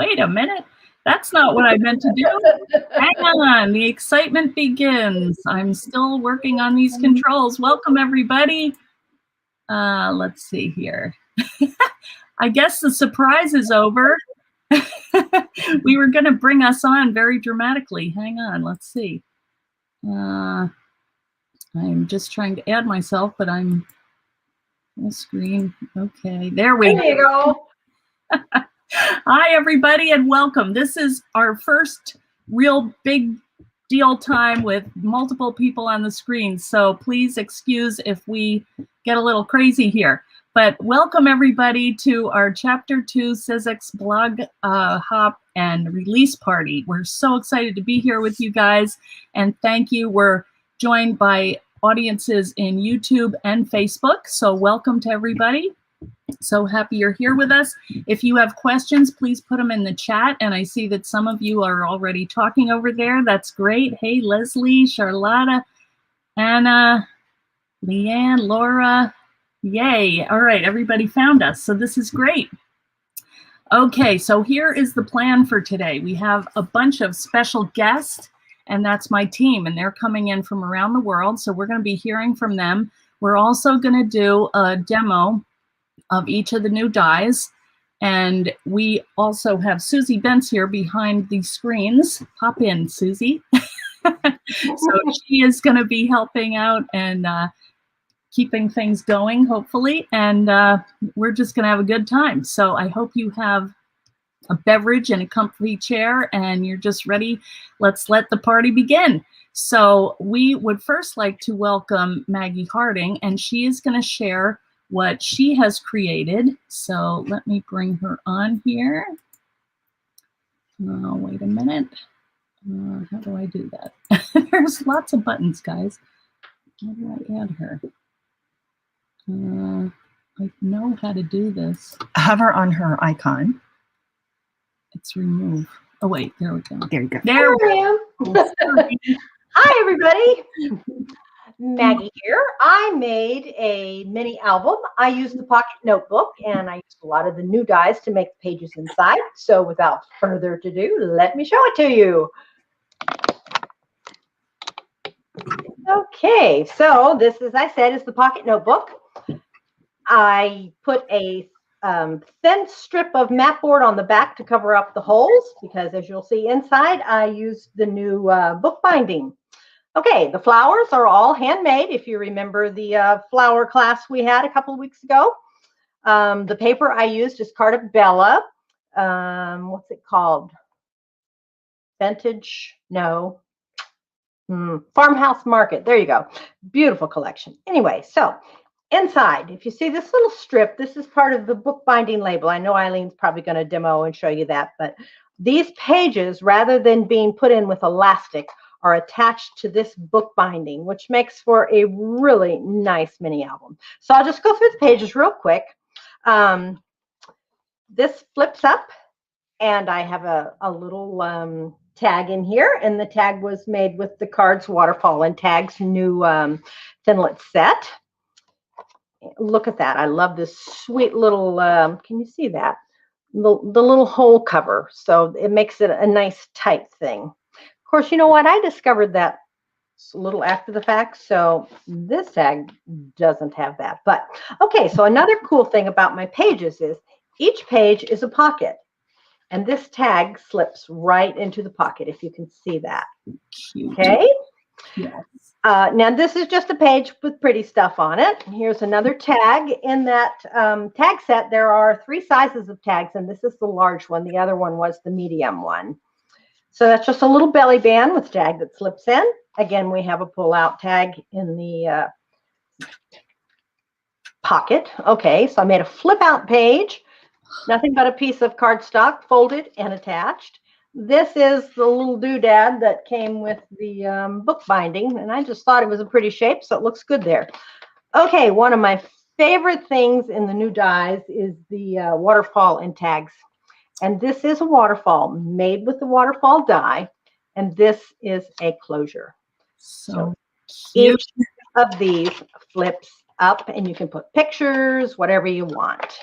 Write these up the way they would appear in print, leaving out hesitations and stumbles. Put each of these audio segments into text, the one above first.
wait a minute. That's not what I meant to do. Hang on, the excitement begins. I'm still working on these controls. Welcome, everybody. Let's see here. I guess the surprise is over. We were going to bring us on very dramatically. Hang on, let's see. I'm just trying to add myself, but I'm full screen. Okay, there we go. There you go. Hi, everybody, and welcome. This is our first real big deal time with multiple people on the screen, so please excuse if we get a little crazy here. But welcome, everybody, to our Chapter 2 Sizzix blog hop and release party. We're so excited to be here with you guys, and thank you. We're joined by audiences in YouTube and Facebook, so welcome to everybody. So happy you're here with us. If you have questions, please put them in the chat. And I see that some of you are already talking over there. That's great. Hey, Leslie, Charlotta, Anna, Leanne, Laura. Yay. All right, everybody found us. So this is great. Okay, so here is the plan for today. We have a bunch of special guests, and that's my team. And they're coming in from around the world. So we're going to be hearing from them. We're also going to do a demo of each of the new dies. And we also have Susie Bentz here behind the screens. Pop in, Susie. So she is going to be helping out and keeping things going, hopefully. And we're just going to have a good time. So I hope you have a beverage and a comfy chair and you're just ready. Let's let the party begin. So we would first like to welcome Maggie Harding, and she is going to share what she has created. So let me bring her on here. Oh, wait a minute. How do I do that? There's lots of buttons, guys. How do I add her? I know how to do this. Hover on her icon. It's remove. Oh, wait, there we go. There you go. There we go. Hi, everybody. Maggie here. I made a mini album. I used the pocket notebook and I used a lot of the new dies to make the pages inside. So without further ado, let me show it to you. Okay, so this, as I said, is the pocket notebook. I put a thin strip of mat board on the back to cover up the holes because, as you'll see inside, I used the new book binding. Okay, the flowers are all handmade. If you remember the flower class we had a couple of weeks ago. The paper I used is Carta Bella. What's it called? Vintage? No. Farmhouse Market. There you go. Beautiful collection. Anyway, so inside, if you see this little strip, this is part of the bookbinding label. I know Eileen's probably going to demo and show you that, but these pages, rather than being put in with elastic, are attached to this book binding, which makes for a really nice mini album. So I'll just go through the pages real quick. This flips up, and I have a little tag in here, and the tag was made with the cards Waterfall and Tags new Thinlet set. Look at that. I love this sweet little, can you see that? The little hole cover. So it makes it a nice tight thing. Of course, you know what? I discovered that a little after the fact, so this tag doesn't have that. But okay, so another cool thing about my pages is each page is a pocket, and this tag slips right into the pocket, if you can see that. Cute. Okay? Yes. Now, this is just a page with pretty stuff on it. Here's another tag. In that tag set, there are 3 sizes of tags, and this is the large one. The other one was the medium one. So that's just a little belly band with tag that slips in. Again, we have a pull-out tag in the pocket. Okay, so I made a flip-out page. Nothing but a piece of cardstock folded and attached. This is the little doodad that came with the book binding, and I just thought it was a pretty shape, so it looks good there. Okay, one of my favorite things in the new dies is the Waterfall and Tags. And this is a waterfall made with the Waterfall die, and this is a closure. So each of these flips up, and you can put pictures, whatever you want.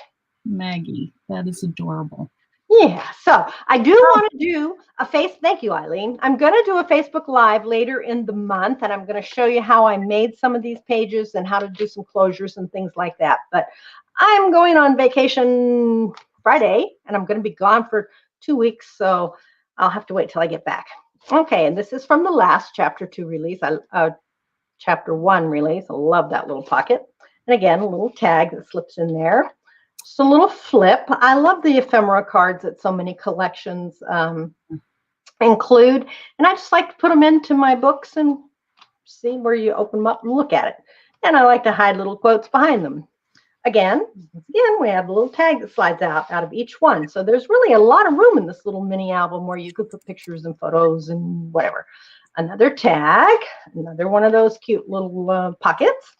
Maggie, that is adorable. Yeah, so I do want to do thank you, Eileen. I'm going to do a Facebook Live later in the month, and I'm going to show you how I made some of these pages and how to do some closures and things like that. But I'm going on vacation Friday, and I'm going to be gone for 2 weeks, so I'll have to wait till I get back. Okay, and this is from the last chapter 2 release, chapter 1 release. I love that little pocket. And again, a little tag that slips in there. Just a little flip. I love the ephemera cards that so many collections include. And I just like to put them into my books and see where you open them up and look at it. And I like to hide little quotes behind them. Again, we have a little tag that slides out of each one. So there's really a lot of room in this little mini album where you could put pictures and photos and whatever. Another tag, another one of those cute little pockets.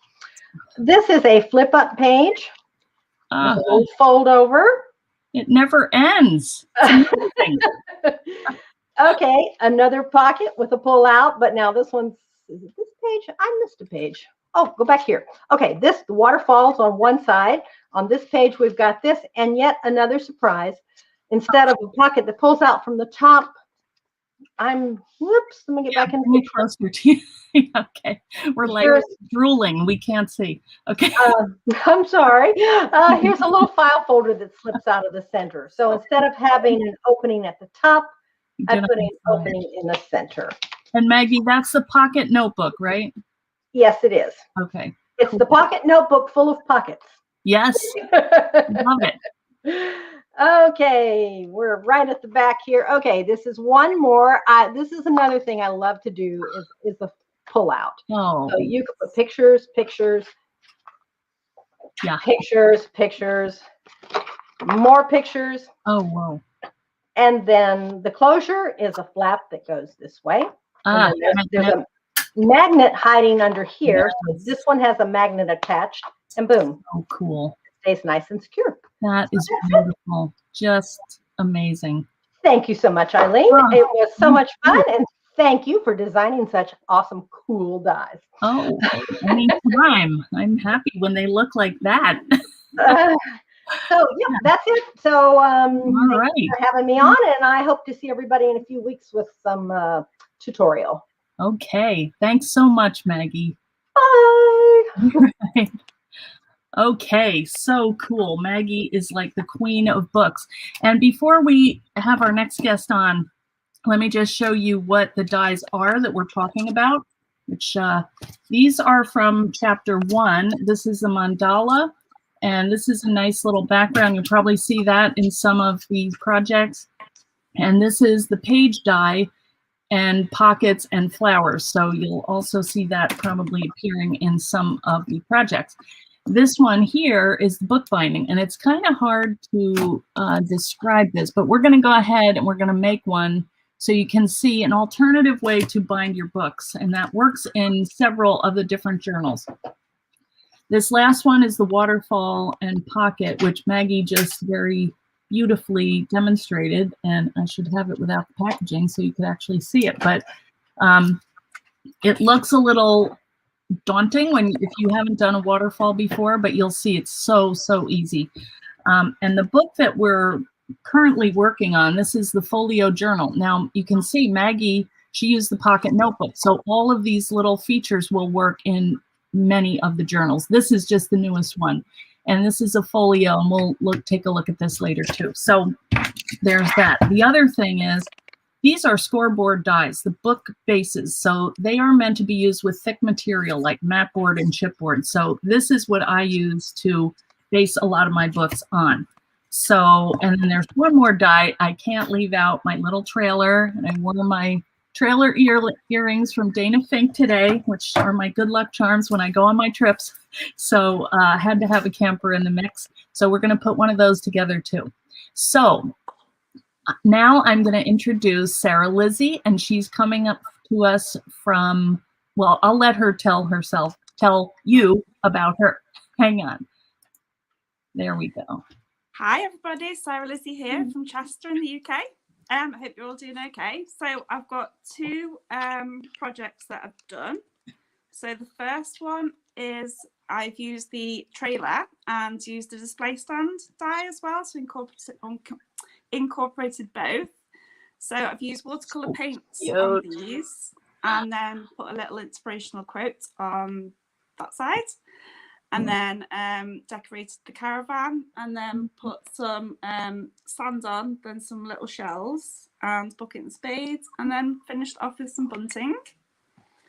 This is a flip up page. A little fold over. It never ends. Okay, another pocket with a pull out, but now this one's, is it this page? I missed a page. Oh, go back here. Okay, the waterfalls on one side. On this page, we've got this, and yet another surprise. Instead of a pocket that pulls out from the top, whoops, let me get back in the closer to you. Okay, we're like drooling. We can't see. Okay. I'm sorry. Here's a little file folder that slips out of the center. So instead of having an opening at the top, I put an opening in the center. And Maggie, that's the pocket notebook, right? Yes, it is. Okay. It's the pocket notebook full of pockets. Yes. Love it. Okay, we're right at the back here. Okay, this is one more. This is another thing I love to do is the pull out. Oh. So you can put pictures, yeah, pictures, more pictures. Oh, whoa. And then the closure is a flap that goes this way. There's a magnet hiding under here. Yes. So this one has a magnet attached, and boom. Oh, cool. Stays nice and secure. That is beautiful. Just amazing. Thank you so much, Eileen. It was so much fun, and thank you for designing such awesome, cool dies. Oh, anytime. I'm happy when they look like that. So, yeah, that's it. So, all right. Thanks for having me on, and I hope to see everybody in a few weeks with some tutorial. Okay. Thanks so much, Maggie. Bye. Okay, so cool. Maggie is like the queen of books. And before we have our next guest on, let me just show you what the dies are that we're talking about, which these are from chapter 1. This is the mandala, and this is a nice little background. You'll probably see that in some of these projects. And this is the page die and pockets and flowers. So you'll also see that probably appearing in some of the projects. This one here is the bookbinding, and it's kind of hard to describe this, but we're going to go ahead and we're going to make one so you can see an alternative way to bind your books, and that works in several of the different journals. This last one is the waterfall and pocket, which Maggie just very beautifully demonstrated, and I should have it without the packaging so you could actually see it, but it looks a little daunting if you haven't done a waterfall before, but you'll see it's so easy. And the book that we're currently working on, this is the Folio Journal. Now you can see Maggie, she used the pocket notebook, so all of these little features will work in many of the journals. This is just the newest one, and this is a folio, and we'll take a look at this later too. So there's that. The other thing is, these are scoreboard dies, the book bases. So they are meant to be used with thick material like mat board and chipboard. So this is what I use to base a lot of my books on. So, and then there's one more die. I can't leave out my little trailer. And I wore my trailer earrings from Dana Fink today, which are my good luck charms when I go on my trips. So I had to have a camper in the mix. So we're going to put one of those together too. So now I'm going to introduce Sarah Lizzie, and she's coming up to us from, well, I'll let her tell you about her. Hang on. There we go. Hi, everybody. Sarah Lizzie here from Chester in the UK. I hope you're all doing okay. So I've got 2 projects that I've done. So the first one is I've used incorporated both. So I've used watercolor paints on these, and then put a little inspirational quote on that side, and then decorated the caravan, and then put some sand on, then some little shells and bucket and spades, and then finished off with some bunting.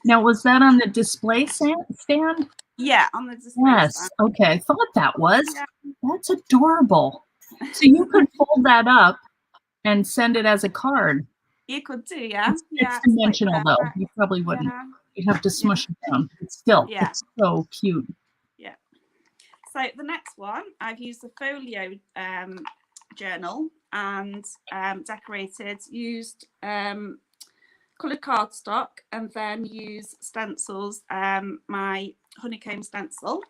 Now, was that on the display stand? Yeah, on the display Yes. stand. Okay, I thought that was. Yeah. That's adorable. So you could fold that up and send it as a card. You could do, yeah. It's dimensional, though. You probably wouldn't. Yeah. You'd have to smush it down. But still, Yeah. it's so cute. Yeah. So the next one, I've used the Folio Journal and decorated, used coloured cardstock, and then used stencils, my honeycomb stencil.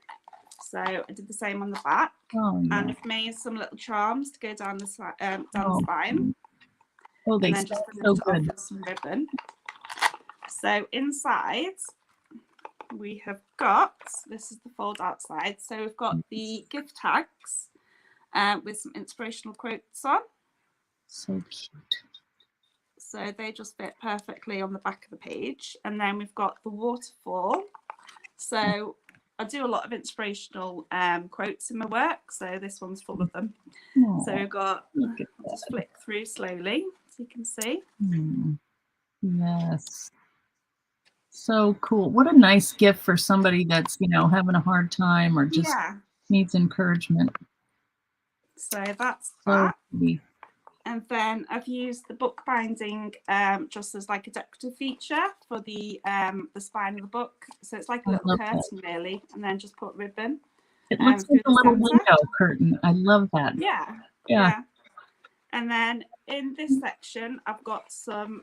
So I did the same on the back. Oh, yeah. And I've made some little charms to go down the spine. Oh, they and then smell just so finished off good. with some ribbon. So inside we have got, this is the fold out side, so we've got the gift tags with some inspirational quotes on. So cute. So they just fit perfectly on the back of the page. And then we've got the waterfall. So I do a lot of inspirational quotes in my work, so this one's full of them. Oh, So we've got, look at I'll just flick through slowly so you can see. Yes. So cool. What a nice gift for somebody that's, having a hard time or just needs encouragement. So that's So that. pretty. And then I've used the book binding just as like a decorative feature for the spine of the book. So it's like a little curtain really, and then just put ribbon. It looks like a little window curtain. I love that. Yeah. And then in this section, I've got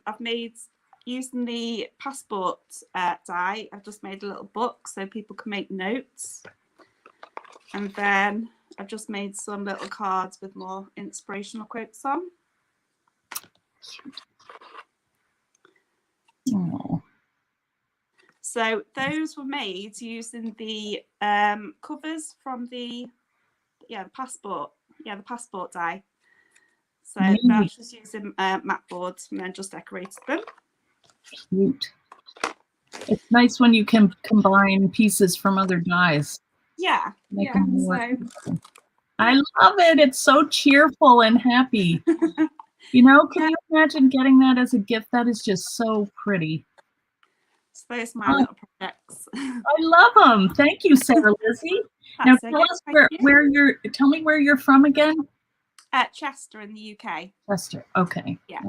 I've made, using the passport die, I've just made a little book so people can make notes. And then I've just made some little cards with more inspirational quotes on. Oh. So those were made using the covers from the passport die. So that's just using mat boards and then just decorated them. Cute. It's nice when you can combine pieces from other dies. Yeah. So I love it. It's so cheerful and happy. Can you imagine getting that as a gift? That is just so pretty. So those are my little projects. I love them. Thank you, Sarah Lizzie. Now tell us tell me where you're from again. At Chester in the UK. Chester. Okay. Yeah.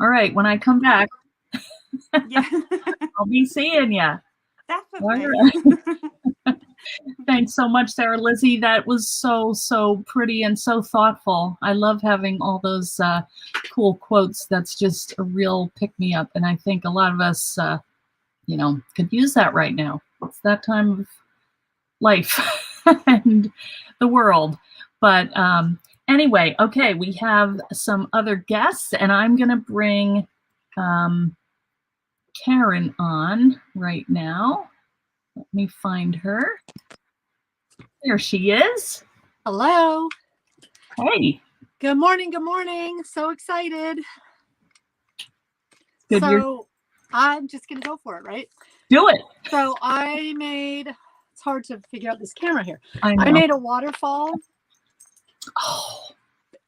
All right. When I come back, yeah, I'll be seeing you. Definitely. Right. Thanks so much, Sarah Lizzie. That was so pretty and so thoughtful. I love having all those cool quotes. That's just a real pick-me-up. And I think a lot of us, could use that right now. It's that time of life and the world. But anyway, okay, we have some other guests, and I'm going to bring Karen on right now. Let me find her. There she is. Hello. Hey. Good morning. Good morning. So excited. Good. So I'm just going to go for it, right? Do it. So I made, it's hard to figure out this camera here. I made a waterfall. Oh.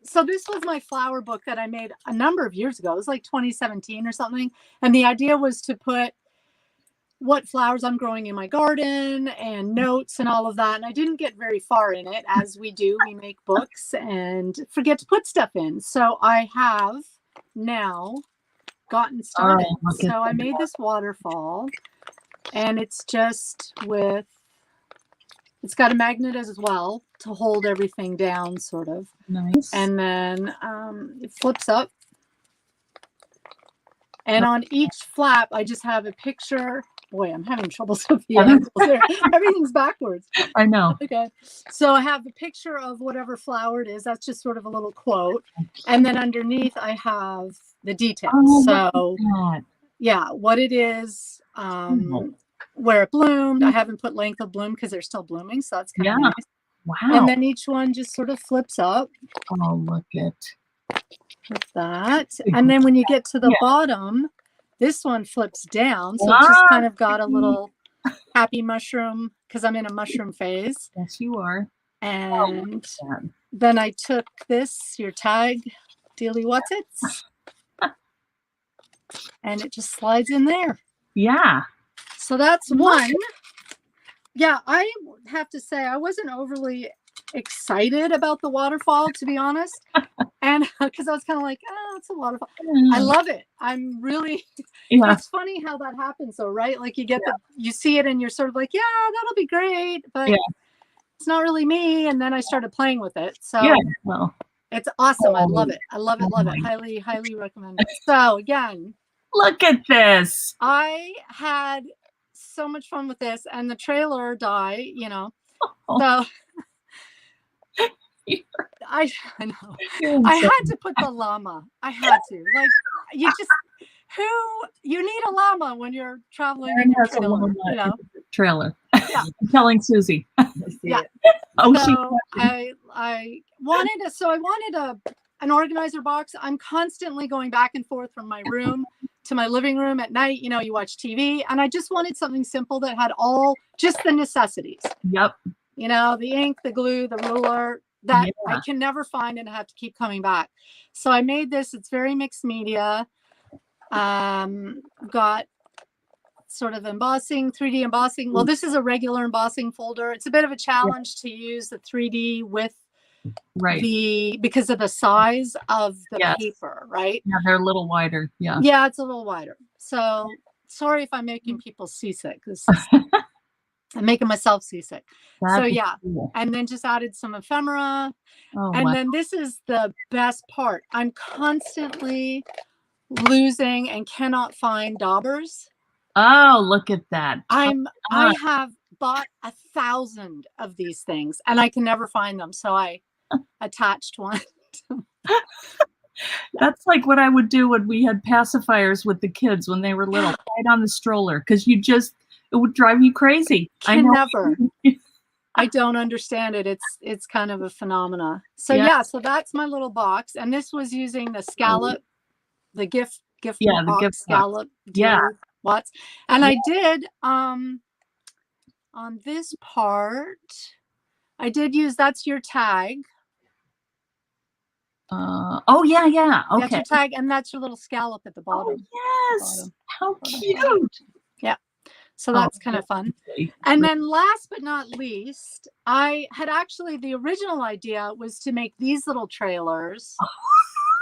So this was my flower book that I made a number of years ago. It was like 2017 or something. And the idea was to put what flowers I'm growing in my garden and notes and all of that. And I didn't get very far in it. As we do, we make books and forget to put stuff in. So I have now gotten started. So I made this waterfall, and it's just with, it's got a magnet as well to hold everything down, sort of. Nice. And then it flips up. And on each flap, I just have a picture. Boy, I'm having trouble, Sophia. Everything's backwards. I know. Okay. So I have a picture of whatever flower it is. That's just sort of a little quote. And then underneath, I have the details. So, yeah, what it is, where it bloomed. I haven't put length of bloom because they're still blooming. So that's kind of nice. Wow. And then each one just sort of flips up. Oh, look at. with that. And then when you get to the Yeah. bottom, this one flips down. So it's just kind of got a little happy mushroom because I'm in a mushroom phase. Yes, you are. And Yeah. then I took this, your tag, Dealy What's It's, and it just slides in there. Yeah. So that's one. Yeah, I have to say I wasn't overly excited about the waterfall, to be honest. And because I was kind of like, oh, it's a waterfall. I love it. I'm really, Yeah. it's funny how that happens though, right? Like you get you see it and you're sort of like, yeah, that'll be great. But it's not really me. And then I started playing with it. So Yeah. Well, it's awesome. I love it. I love it. Love it. Highly, highly recommend it. So again, look at this. I had so much fun with this and the trailer die, you know. Oh. So I know. I had to put the llama. I had to. Like you just you need a llama when you're traveling in your trailer, you know. Trailer. Yeah. I'm telling Susie. Yeah. Oh, so I wanted an organizer box. I'm constantly going back and forth from my room to my living room at night. You know, you watch TV, and I just wanted something simple that had just the necessities. Yep. You know, the ink, the glue, the ruler that I can never find and I have to keep coming back. So I made this. It's very mixed media. Got sort of embossing, 3D embossing. Well, this is a regular embossing folder. It's a bit of a challenge to use the 3D with because of the size of the paper, right? Yeah, they're a little wider. Yeah. Yeah, it's a little wider. So sorry if I'm making people seasick. I'm making myself seasick. So yeah, cool. And then just added some ephemera. And then this is the best part. I'm constantly losing and cannot find daubers. Oh, look at that. I have bought 1,000 of these things and I can never find them. So I attached one. That's like what I would do when we had pacifiers with the kids when they were little, right on the stroller, because it would drive you crazy. I don't understand it. It's kind of a phenomena. So so that's my little box. And this was using the scallop, the gift box, gift scallop. Watts. And I did on this part, I did use that's your tag. Okay. That's your tag, and that's your little scallop at the bottom. Oh, yes. How cute. Yeah. So that's kind of fun. And then last but not least, I had actually, the original idea was to make these little trailers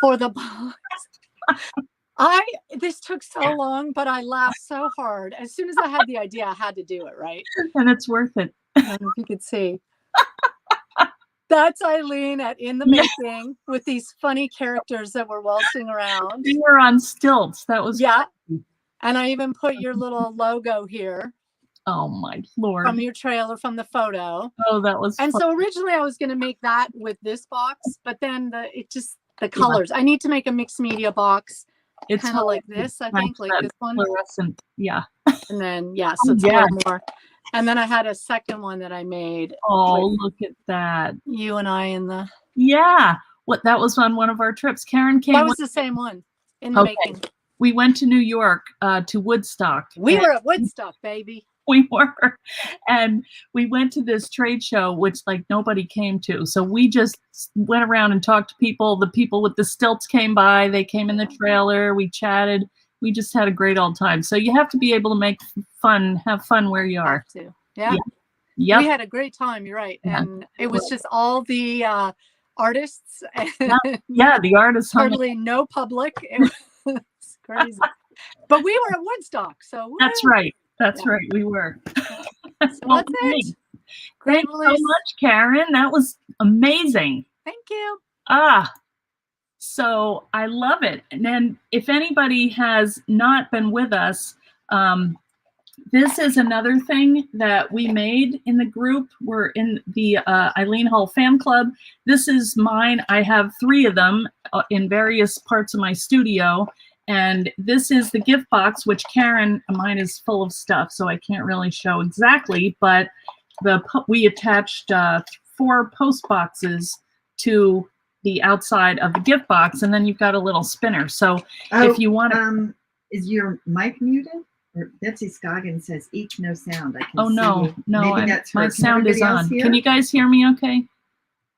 for the box. This took so long, but I laughed so hard. As soon as I had the idea, I had to do it, right? And it's worth it. I don't know if you could see. That's Eileen In the Making with these funny characters that were waltzing around. You were on stilts. That was funny. And I even put your little logo here. Oh my Lord. From your trailer, from the photo. Oh, that was fun. So originally I was going to make that with this box, but then the colors. I need to make a mixed media box. It's kind of like this, I think, like this one. Fluorescent. Yeah. And then, so it's a little more. And then I had a second one that I made. Oh, look at that. You and I in the. Yeah. That was on one of our trips. Karen came. That was the same one in the making. We went to New York to Woodstock. We were at Woodstock, baby. We were. And we went to this trade show, which like nobody came to. So we just went around and talked to people. The people with the stilts came by. They came in the trailer. We chatted. We just had a great old time. So you have to be able to have fun where you are. Yeah. Yep. We had a great time. You're right. And it was just all the artists. The artists. Hardly no public. It was crazy. But we were at Woodstock. So that's right. That's right. We were. So that's it. Thanks so much, Karen. That was amazing. Thank you. So I love it. And then if anybody has not been with us, this is another thing that we made in the group. We're in the Eileen Hall Fan Club. This is mine. I have 3 of them in various parts of my studio. And this is the gift box, which mine is full of stuff, so I can't really show exactly, but we attached 4 post boxes to the outside of the gift box, and then you've got a little spinner. So if you want to, is your mic muted? Or Betsy Scoggins says each no sound. I can oh see no, you. no, Maybe that's my her. Can sound is everybody else on. hear? Can you guys hear me okay?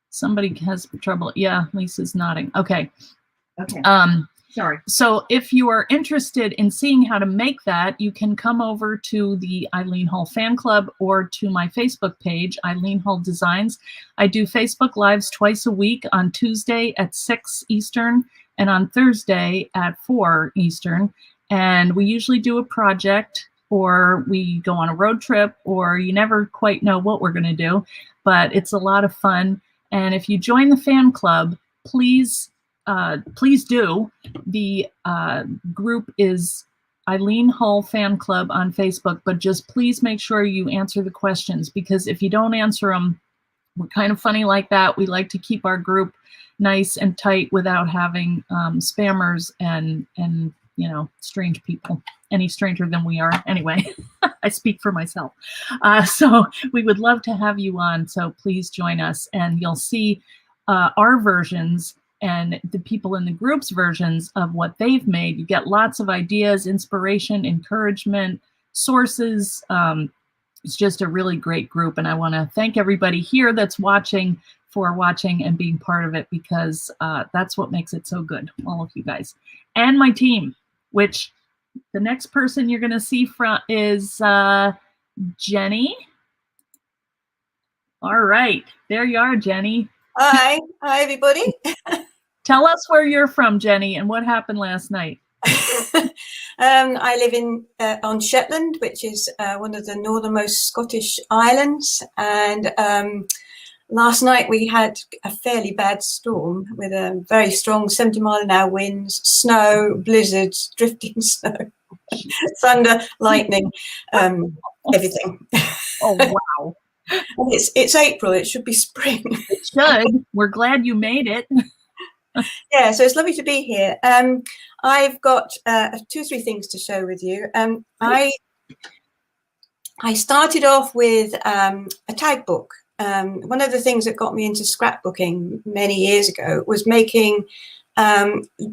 Somebody has trouble. Yeah, Lisa's nodding. Okay. Okay. Sorry. So if you are interested in seeing how to make that, you can come over to the Eileen Hull fan club or to my Facebook page, Eileen Hull Designs. I do Facebook Lives twice a week, on Tuesday at 6 Eastern and on Thursday at 4 Eastern. And we usually do a project, or we go on a road trip, or you never quite know what we're going to do, but it's a lot of fun. And if you join the fan club, please do. The group is Eileen Hull Fan Club on Facebook, but just please make sure you answer the questions, because if you don't answer them, we're kind of funny like that. We like to keep our group nice and tight without having spammers and you know, strange people, any stranger than we are. Anyway, I speak for myself. So we would love to have you on. So please join us, and you'll see our versions and the people in the group's versions of what they've made. You get lots of ideas, inspiration, encouragement, sources. It's just a really great group. And I want to thank everybody here that's watching for watching and being part of it, because that's what makes it so good, all of you guys. And my team, which the next person you're going to see from is Jenny. All right, there you are, Jenny. Hi everybody. Tell us where you're from, Jenny, and what happened last night. I live in on Shetland, which is one of the northernmost Scottish islands, and last night we had a fairly bad storm with a very strong 70-mile-an-hour winds, snow, blizzards, drifting snow, thunder, lightning, everything. Oh wow. And it's April, it should be spring. It should. We're glad you made it. Yeah, so it's lovely to be here. I've got 2 or 3 things to share with you. I started off with a tag book. One of the things that got me into scrapbooking many years ago was making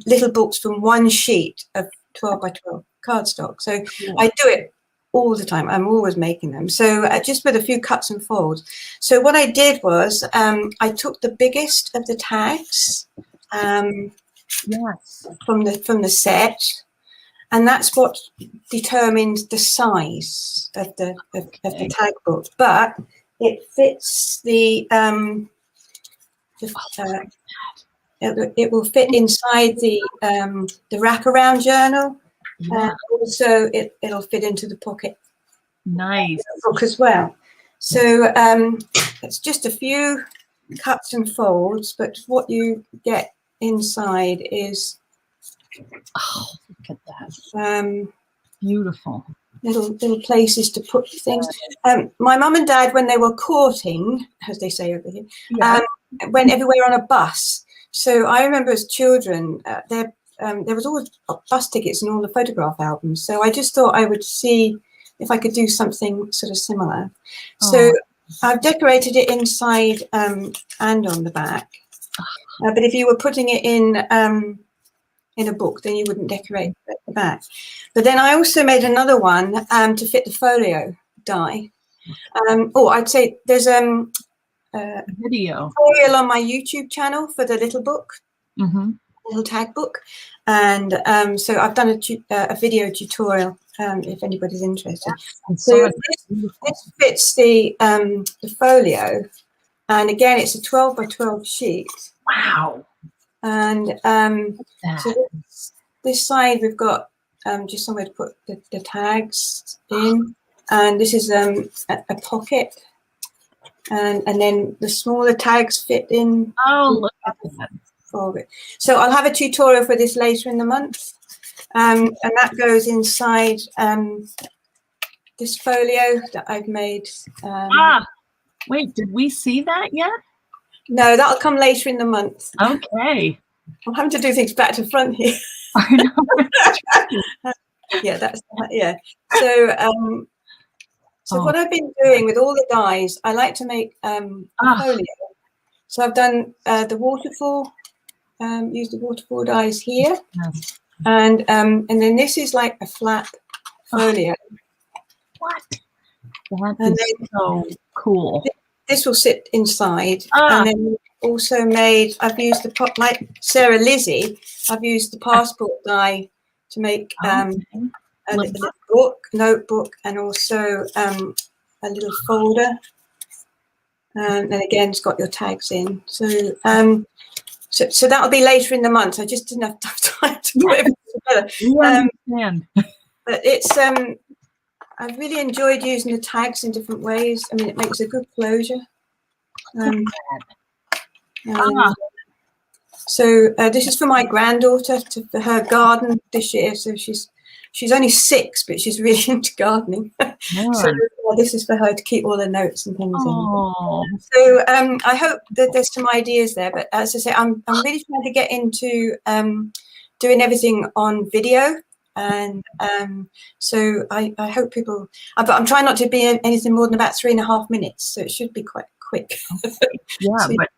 little books from one sheet of 12 by 12 cardstock. So yeah. I do it all the time. I'm always making them. So just with a few cuts and folds. So what I did was I took the biggest of the tags yes, from the set, and that's what determines the size of the tag book. But it fits the it will fit inside the wraparound journal. yeah. Also, it'll fit into the pocket. Nice book as well. So it's just a few cuts and folds, but what you get inside is look at that. Beautiful. Little places to put things. My mum and dad, when they were courting, as they say over here, Yeah. went everywhere on a bus. So I remember as children, there was always bus tickets in all the photograph albums. So I just thought I would see if I could do something sort of similar. So I've decorated it inside and on the back. But if you were putting it in a book, then you wouldn't decorate at the back. But then I also made another one to fit the folio die. I'd say there's a Video tutorial on my YouTube channel for the little book, little tag book, and so I've done a video tutorial if anybody's interested. So this fits the folio, and again it's a 12 by 12 sheet. Wow. And so this side we've got just somewhere to put the tags in, and this is a pocket, and then the smaller tags fit in. Oh, look at that. Forward. So I'll have a tutorial for this later in the month, and that goes inside this folio that I've made. Wait, did we see that yet? No, that'll come later in the month. Okay. I'm having to do things back to front here. I know. Yeah. So what I've been doing with all the dies, I like to make a folio. So I've done the Waterfall use the Waterfall Dies here. Yes. And then this is like a flat folio. What? That And is so cool. This will sit inside. Ah. And then also made, I've used like Sarah Lizzie, I've used the passport die to make a little notebook, and also a little folder. And again, it's got your tags in. So so that'll be later in the month. I just didn't have enough time to put everything together. Understand. But it's I've really enjoyed using the tags in different ways. I mean, it makes a good closure. So this is for my granddaughter, for her garden this year. So she's only 6, but she's really into gardening. So this is for her to keep all the notes and things in. So I hope that there's some ideas there. But as I say, I'm really trying to get into doing everything on video. And so I hope people, but I'm trying not to be anything more than about 3.5 minutes. So it should be quite quick. Yeah, so but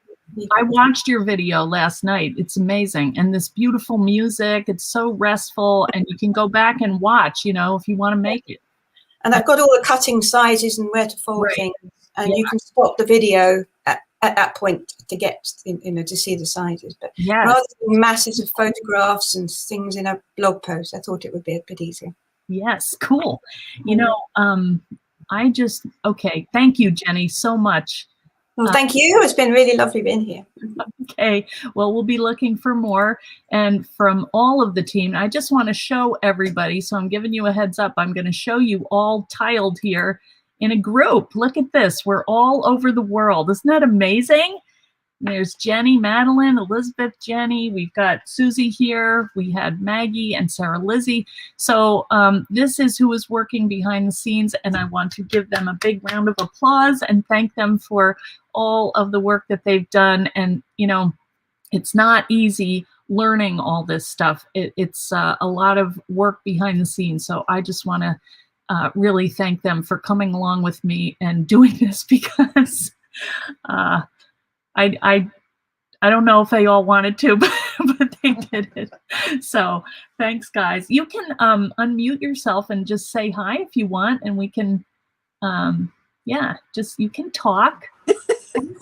I watched your video last night. It's amazing. And this beautiful music, it's so restful, and you can go back and watch, you know, if you want to make it. And I've got all the cutting sizes and where to fold things, and you can stop the video at that point to get, you know, to see the sizes. But rather than masses of photographs and things in a blog post, I thought it would be a bit easier. Yes, cool. You know, thank you, Jenny, so much. Well, thank you. It's been really lovely being here. Okay. Well, we'll be looking for more. And from all of the team, I just want to show everybody. So I'm giving you a heads up. I'm going to show you all tiled here in a group. Look at this. We're all over the world. Isn't that amazing? There's Jenny, Madeline, Elizabeth, Jenny. We've got Susie here. We had Maggie and Sarah Lizzie. So this is who is working behind the scenes, and I want to give them a big round of applause and thank them for all of the work that they've done. And, you know, it's not easy learning all this stuff. It's a lot of work behind the scenes. So I just want to really thank them for coming along with me and doing this, because I don't know if they all wanted to, but they did it. So thanks, guys. You can unmute yourself and just say hi if you want, and we can, you can talk.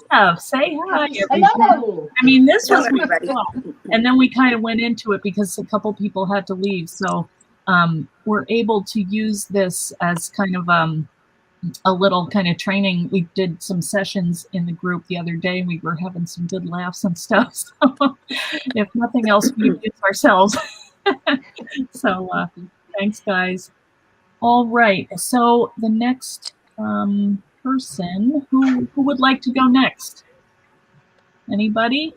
Stuff. Say hi, everybody. I mean, this was fun. And then we kind of went into it because a couple people had to leave. So we're able to use this as kind of a little kind of training. We did some sessions in the group the other day. We were having some good laughs and stuff. So if nothing else, we use ourselves. So thanks, guys. All right. So the next person, who would like to go next? Anybody?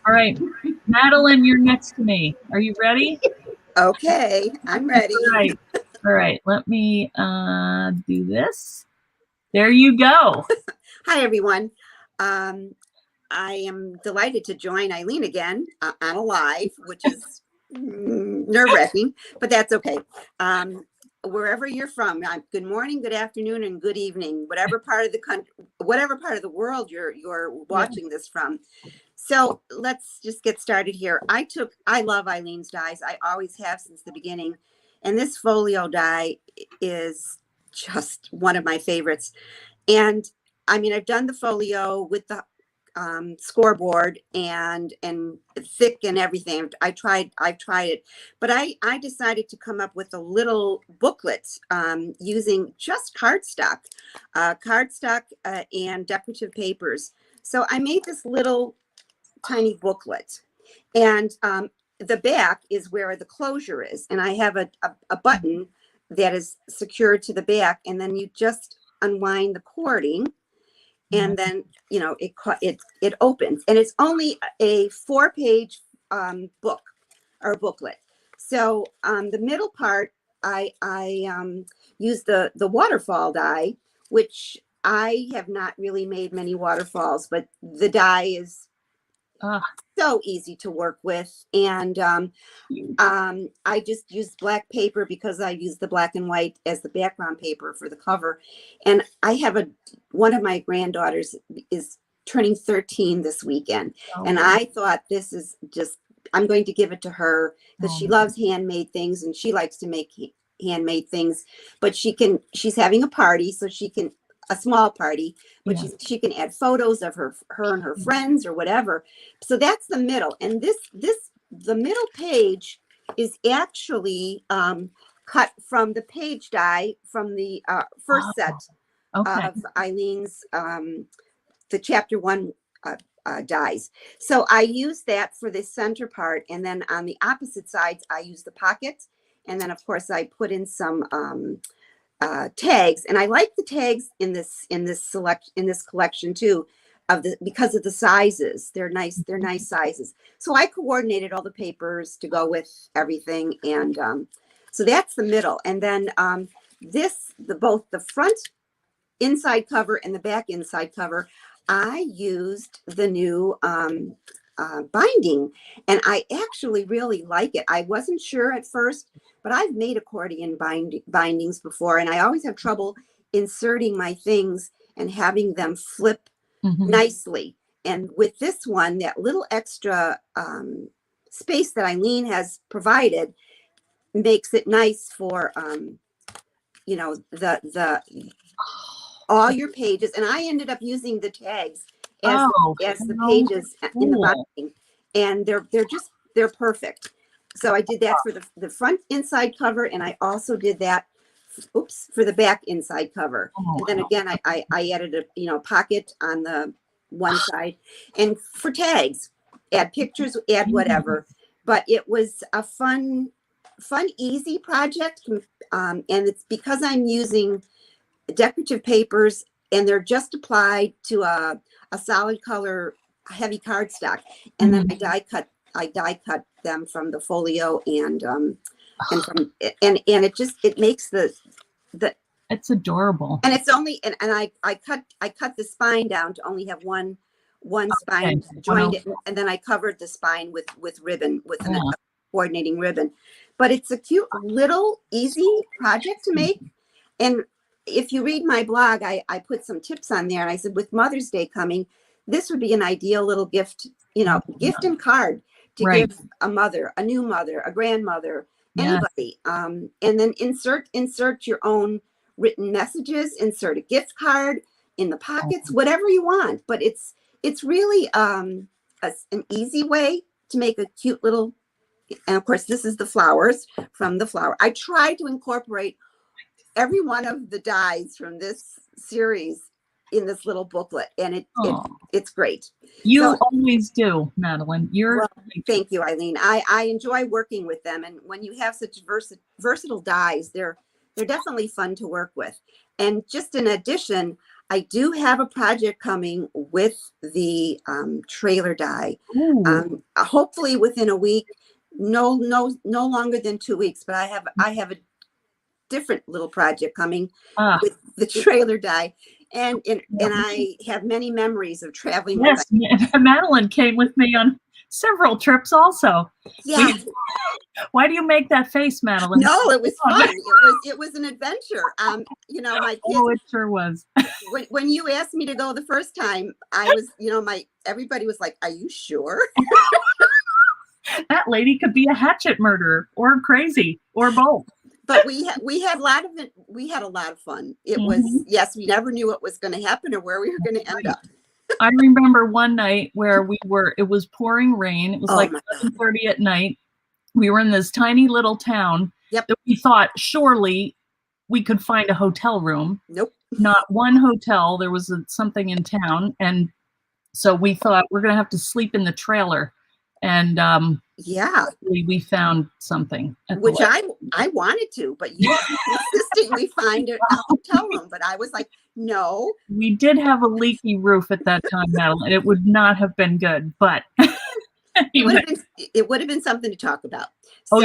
All right. Madeline, you're next to me. Are you ready? Okay, I'm ready. All right, let me do this. There you go. Hi, everyone. I am delighted to join Eileen again on a live, which is nerve-wracking, but that's okay. Wherever you're from, good morning, good afternoon, and good evening, whatever part of the country, whatever part of the world you're watching this from. So let's just get started here. I love Eileen's dies. I always have since the beginning. And this folio die is just one of my favorites. And I mean, I've done the folio with the scoreboard and thick and everything. I've tried it, but I decided to come up with a little booklet using just cardstock and decorative papers. So I made this little tiny booklet, and the back is where the closure is, and I have a button that is secured to the back, and then you just unwind the cording, and then you know it opens, and it's only a 4-page book or booklet. So the middle part, I use the waterfall die, which I have not really made many waterfalls, but the die is so easy to work with. And I just used black paper because I use the black and white as the background paper for the cover. And I have one of my granddaughters is turning 13 this weekend. Oh, And I thought this is just, I'm going to give it to her because she Oh. loves handmade things and she likes to make handmade things, but she's having a party, so she can, a small party, but Yeah. she can add photos of her and her friends or whatever. So that's the middle. And the middle page is actually cut from the page die from the first set Okay. of Eileen's, the chapter 1 dies. So I use that for the center part. And then on the opposite sides, I use the pocket. And then of course I put in some tags, and I like the tags in this collection too, because of the sizes. They're nice sizes. So I coordinated all the papers to go with everything, and so that's the middle. And then both the front inside cover and the back inside cover, I used the new binding, and I actually really like it. I wasn't sure at first, but I've made accordion bindings before, and I always have trouble inserting my things and having them flip nicely. And with this one, that little extra space that Eileen has provided makes it nice for all your pages. And I ended up using the tags as the pages in the binding, and they're perfect. So I did that for the front inside cover, and I also did that for the back inside cover. And then again, I added a pocket on the one side, and for tags, add pictures, add whatever. But it was a fun, easy project, and it's because I'm using decorative papers, and they're just applied to a solid color heavy cardstock, and then I die cut them from the folio, and it makes the it's adorable. And it's only and I cut the spine down to only have one spine, joined it, and then I covered the spine with ribbon, with a coordinating ribbon. But it's a cute little easy project to make. And if you read my blog, I put some tips on there, and I said, with Mother's Day coming, this would be an ideal little gift, gift and card to give a mother, a new mother, a grandmother, anybody. And then insert your own written messages, insert a gift card in the pockets, whatever you want. But it's really an easy way to make a cute little, and of course, this is the flowers from the flower. I tried to incorporate every one of the dies from this series in this little booklet, and it's great. You always do, Madeline. Thank you, Eileen. I enjoy working with them, and when you have such versatile dies, they're definitely fun to work with. And just in addition, I do have a project coming with the trailer die. Hopefully within a week, no longer than 2 weeks. But I have a different little project coming with the trailer die. And I have many memories of traveling. Yes, Madeline came with me on several trips also. Yeah. Why do you make that face, Madeline? No, it was fun. It was an adventure. My kids. Oh, it sure was. when you asked me to go the first time, I was, everybody was like, "Are you sure?" That lady could be a hatchet murderer or crazy or both. But we had a lot of fun. It was, yes, we never knew what was going to happen or where we were going to end up. I remember one night where it was pouring rain. It was like 7:30 at night. We were in this tiny little town that we thought surely we could find a hotel room. Nope. Not one hotel. There was something in town. And so we thought we're going to have to sleep in the trailer. And we found something. Which I wanted to, but you insisted we find a hotel room. But I was like, no. We did have a leaky roof at that time, Madeline. It would not have been good, but anyway. It would have been something to talk about. So,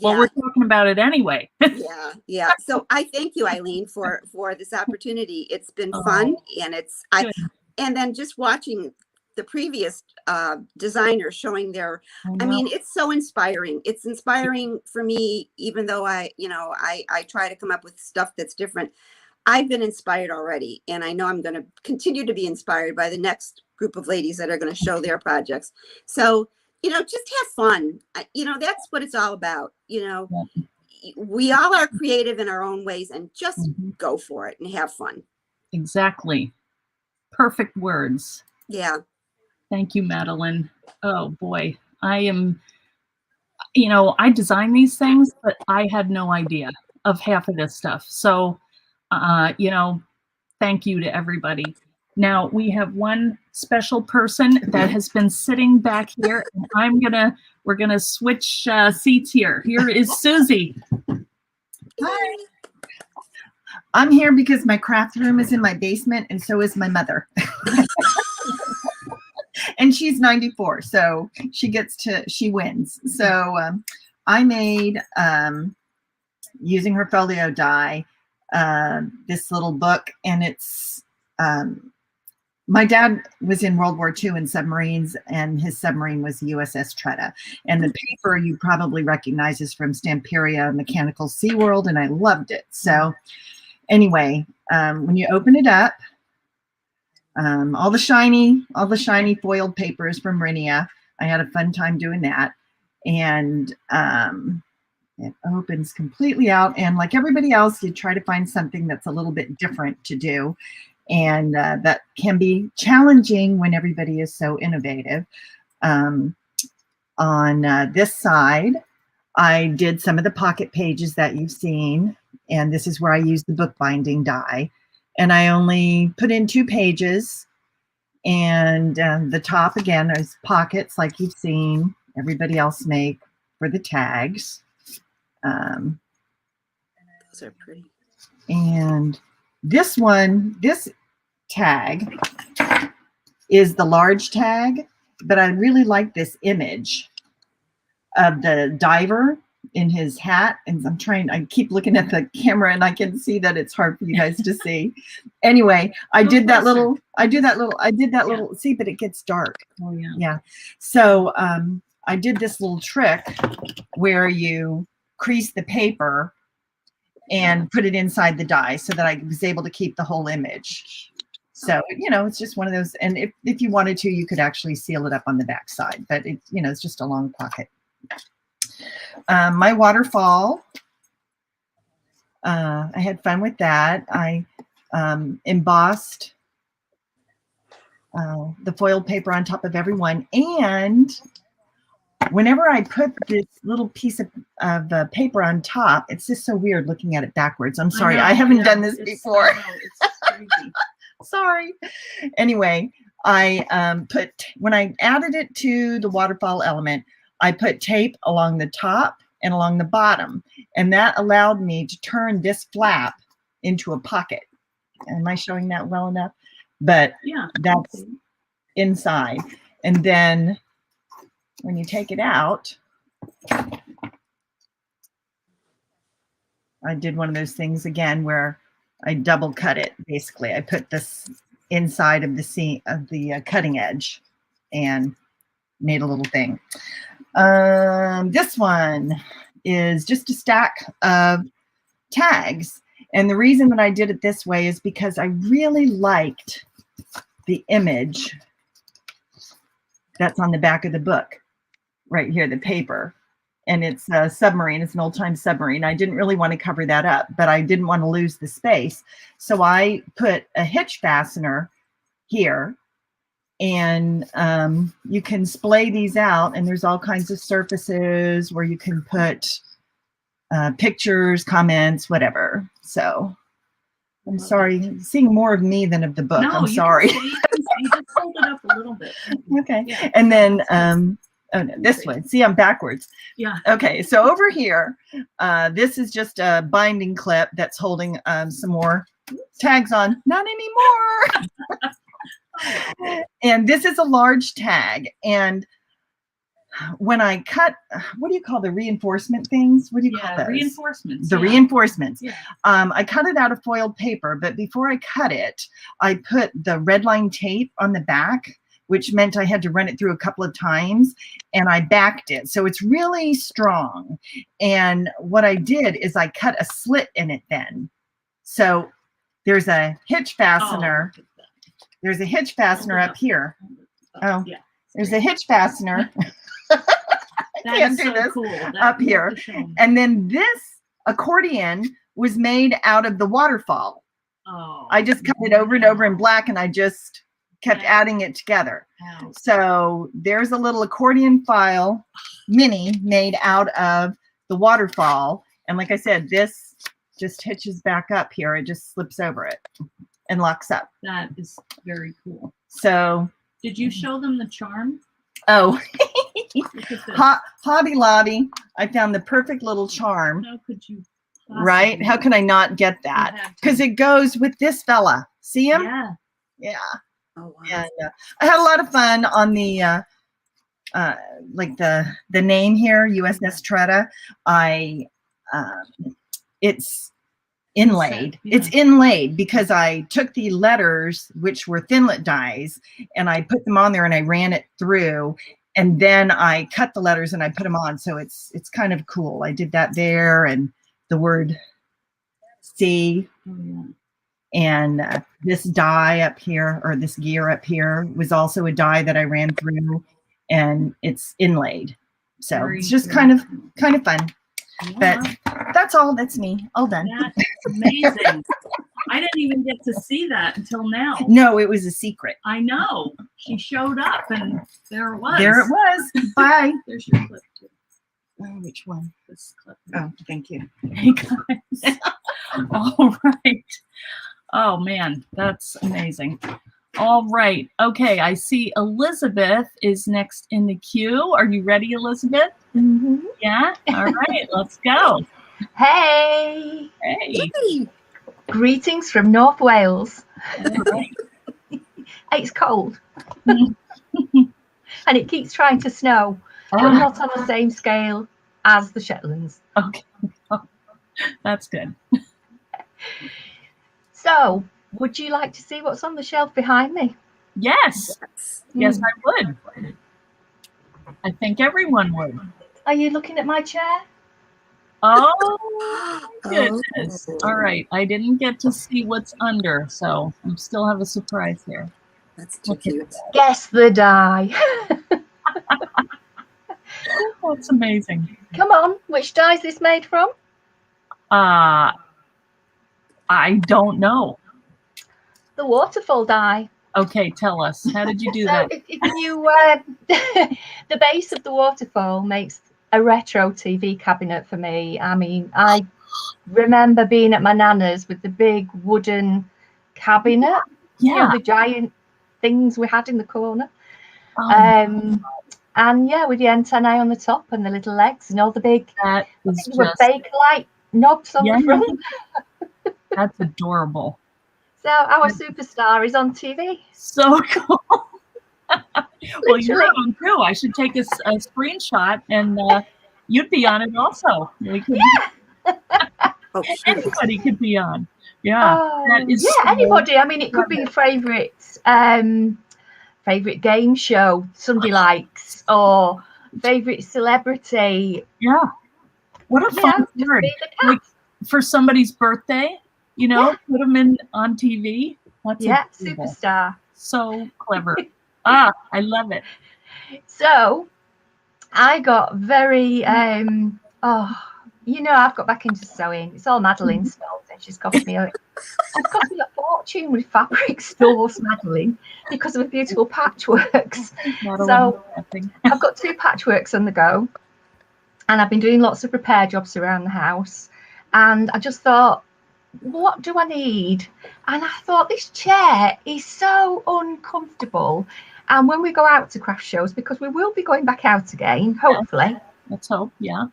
well, we're talking about it anyway. Yeah. So I thank you, Eileen, for this opportunity. It's been fun, and and then just watching the previous designers showing their, I mean, it's so inspiring. It's inspiring for me, even though I try to come up with stuff that's different. I've been inspired already, and I know I'm going to continue to be inspired by the next group of ladies that are going to show their projects. So, just have fun. That's what it's all about. We all are creative in our own ways, and just go for it and have fun. Exactly. Perfect words. Yeah. Thank you, Madeline. Oh boy, I am, I design these things, but I had no idea of half of this stuff. So, thank you to everybody. Now we have one special person that has been sitting back here, and we're gonna switch seats here. Here is Susie. Hi. I'm here because my craft room is in my basement, and so is my mother. And she's 94, so she wins. So I made, using her Folio die, this little book, and it's, my dad was in World War II in submarines, and his submarine was the USS Tretta. And the paper you probably recognize is from Stamperia Mechanical SeaWorld, and I loved it. So anyway, when you open it up, all the shiny foiled papers from Rinia. I had a fun time doing that. And it opens completely out. And like everybody else, you try to find something that's a little bit different to do. And that can be challenging when everybody is so innovative. On this side, I did some of the pocket pages that you've seen. And this is where I used the bookbinding die. And I only put in 2 pages. And the top, again, is pockets like you've seen everybody else make for the tags. Those are pretty. And this tag is the large tag, but I really like this image of the diver in his hat. And I keep looking at the camera and I can see that it's hard for you guys to see. Anyway, I did that little, see, but it gets dark. Oh yeah. Yeah. So I did this little trick where you crease the paper and put it inside the die so that I was able to keep the whole image. So, it's just one of those. And if you wanted to, you could actually seal it up on the back side, but it's just a long pocket. My waterfall, I had fun with that. I embossed the foiled paper on top of everyone. And whenever I put this little piece of paper on top, it's just so weird looking at it backwards. I'm sorry, I haven't done this before. It's crazy. Sorry. Anyway, when I added it to the waterfall element, I put tape along the top and along the bottom, and that allowed me to turn this flap into a pocket. Am I showing that well enough? But Yeah, that's inside. And then when you take it out, I did one of those things again where I double cut it. Basically, I put this inside of the seam of the cutting edge and made a little thing. This one is just a stack of tags. And the reason that I did it this way is because I really liked the image that's on the back of the book right here, the paper. And it's a submarine. It's an old-time submarine. I didn't really want to cover that up, but I didn't want to lose the space. So I put a hitch fastener here. And you can splay these out, and there's all kinds of surfaces where you can put pictures, comments, whatever. So I'm sorry, seeing more of me than of the book. I'm sorry. You just hold it up a little bit. Okay. Yeah. And then oh no, this one. See, I'm backwards. Yeah. Okay, so over here, this is just a binding clip that's holding some more tags on. Not anymore. And this is a large tag. And when I cut, what do you call the reinforcement things? What do you call those? Reinforcements. The reinforcements. Yeah. I cut it out of foiled paper, but before I cut it, I put the red line tape on the back, which meant I had to run it through a couple of times, and I backed it. So it's really strong. And what I did is I cut a slit in it then. So there's a hitch fastener. Oh, look at that. There's a hitch fastener up here. Oh, yeah. there's a hitch fastener. That can't is do so this. cool. That Up you have here. to show 'em. And then this accordion was made out of the waterfall. Oh, I just cut it over and over in black, and I just kept Yeah. adding it together. wow. So there's a little accordion file mini made out of the waterfall. And like I said, this just hitches back up here. It just slips over it and locks up. That is very cool. So, Did you show them the charm? oh, Look at this. Hobby Lobby, I found the perfect little charm, How could you? right? possibly- How can I not get You that? have to. Because it goes with this fella. See him? Yeah. Yeah. Oh, wow. And I had a lot of fun on the like the name here, USS Tretta. It's inlaid. Yeah. It's inlaid because I took the letters, which were Thinlet dies, and I put them on there and I ran it through, and then I cut the letters and I put them on. So it's kind of cool. I did that there, and the word C. Oh, yeah. And this die up here, or this gear up here, was also a die that I ran through, and it's inlaid. So Very it's just cool. kind of fun. Yeah. But that's all. That's me. All done. That's amazing. I didn't even get to see that until now. No, it was a secret. I know. She showed up and there it was. There it was. Bye. There's your clip too. Oh, which one? This clip. Oh, thank you. Hey guys. All right. Oh man, that's amazing. All right. Okay, I see Elizabeth is next in the queue. Are you ready, Elizabeth? Mhm. Yeah? All right, let's go. Hey, Hey. Hey, greetings from North Wales. All right. It's cold and it keeps trying to snow, but Oh, not on the same scale as the Shetlands. okay. Oh, that's good. So, would you like to see what's on the shelf behind me? Yes. yes. Yes, I would. I think everyone would. Are you looking at my chair? Oh, goodness. Oh, All right. I didn't get to see what's under, so I still have a surprise here. That's too Look at cute. Guess the die. Oh, that's amazing. Come on, which die is this made from? I don't know. The Waterfall die. Okay, tell us. How did you do So that? if you, the base of the waterfall makes a retro TV cabinet for me. I mean, I remember being at my nana's with the big wooden cabinet, you know, Yeah. the giant things we had in the corner. Oh, And yeah, with the antennae on the top and the little legs and all the big, that I is think they were just, Bakelite knobs on Yeah. the front. that's adorable. So our superstar is on TV. So cool. Well, you're Literally. on too. I should take a screenshot and you'd be on it also. We could, Oh, shoot. anybody could be on. Yeah. that is yeah, so anybody. I mean, it could be your favourite game show somebody likes, or favourite celebrity. Yeah. What a Yeah, fun just word. be the Like, for somebody's birthday, you know, put them in on TV. That's yeah, adorable. superstar. So clever. I love it. So I got very you know, I've got back into sewing. It's all Madeline's fault, and she's cost me a fortune with fabric stores, Madeline, because of the beautiful patchworks. Madeline, nothing. I've got 2 patchworks on the go, and I've been doing lots of repair jobs around the house, and I just thought, what do I need? And I thought, this chair is so uncomfortable, and when we go out to craft shows, because we will be going back out again, hopefully, Let's hope. Yeah.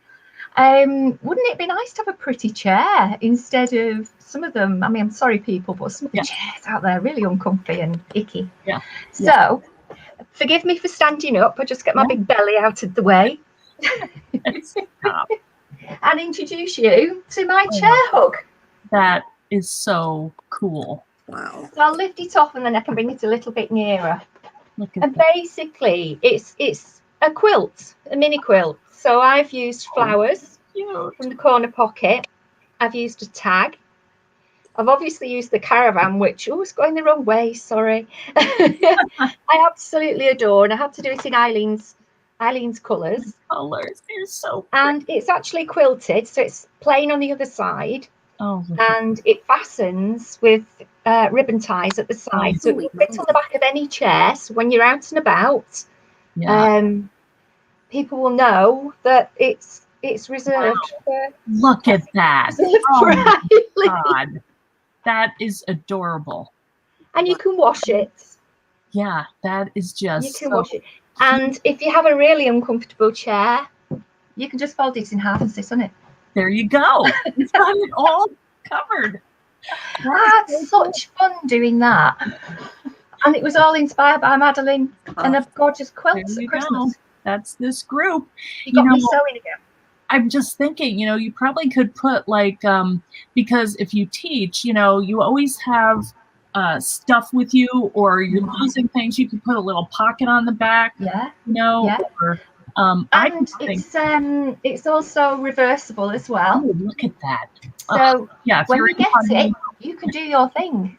wouldn't it be nice to have a pretty chair instead of some of them? I mean, I'm sorry people, but some of the Yeah. chairs out there are really uncomfy and icky. Yeah. So forgive me for standing up. I just get my Yeah. big belly out of the way Stop. and introduce you to my Oh. chair hug. That is so cool. Wow. So I'll lift it off and then I can bring it a little bit nearer. Look at And that. basically, it's a quilt, a mini quilt. So I've used flowers Cute. from the corner pocket. I've used a tag. I've obviously used the caravan, which is going the wrong way. Sorry. I absolutely adore, and I had to do it in Eileen's colours. Colors, they're so And it's actually quilted, so it's plain on the other side. oh, And it fastens with ribbon ties at the side, so it will fit on the back of any chair. So when you're out and about, yeah. people will know that it's reserved for. Look at that. reserved Oh for my Eileen. God. That is adorable. And you can wash it. Yeah, that is just You can so wash it. And if you have a really uncomfortable chair, you can just fold it in half and sit on it. there you go. It's got it all covered. I had such fun doing that. And it was all inspired by Madeline and a gorgeous quilt There at you Christmas. go. That's this group. You got You me know, sewing again. I'm just thinking, you probably could put like, because if you teach, you always have stuff with you, or you're losing things. You could put a little pocket on the back, Yeah. or I And think, it's also reversible as well. oh, look at that. So Yeah, if when you're you get it, you can do your thing.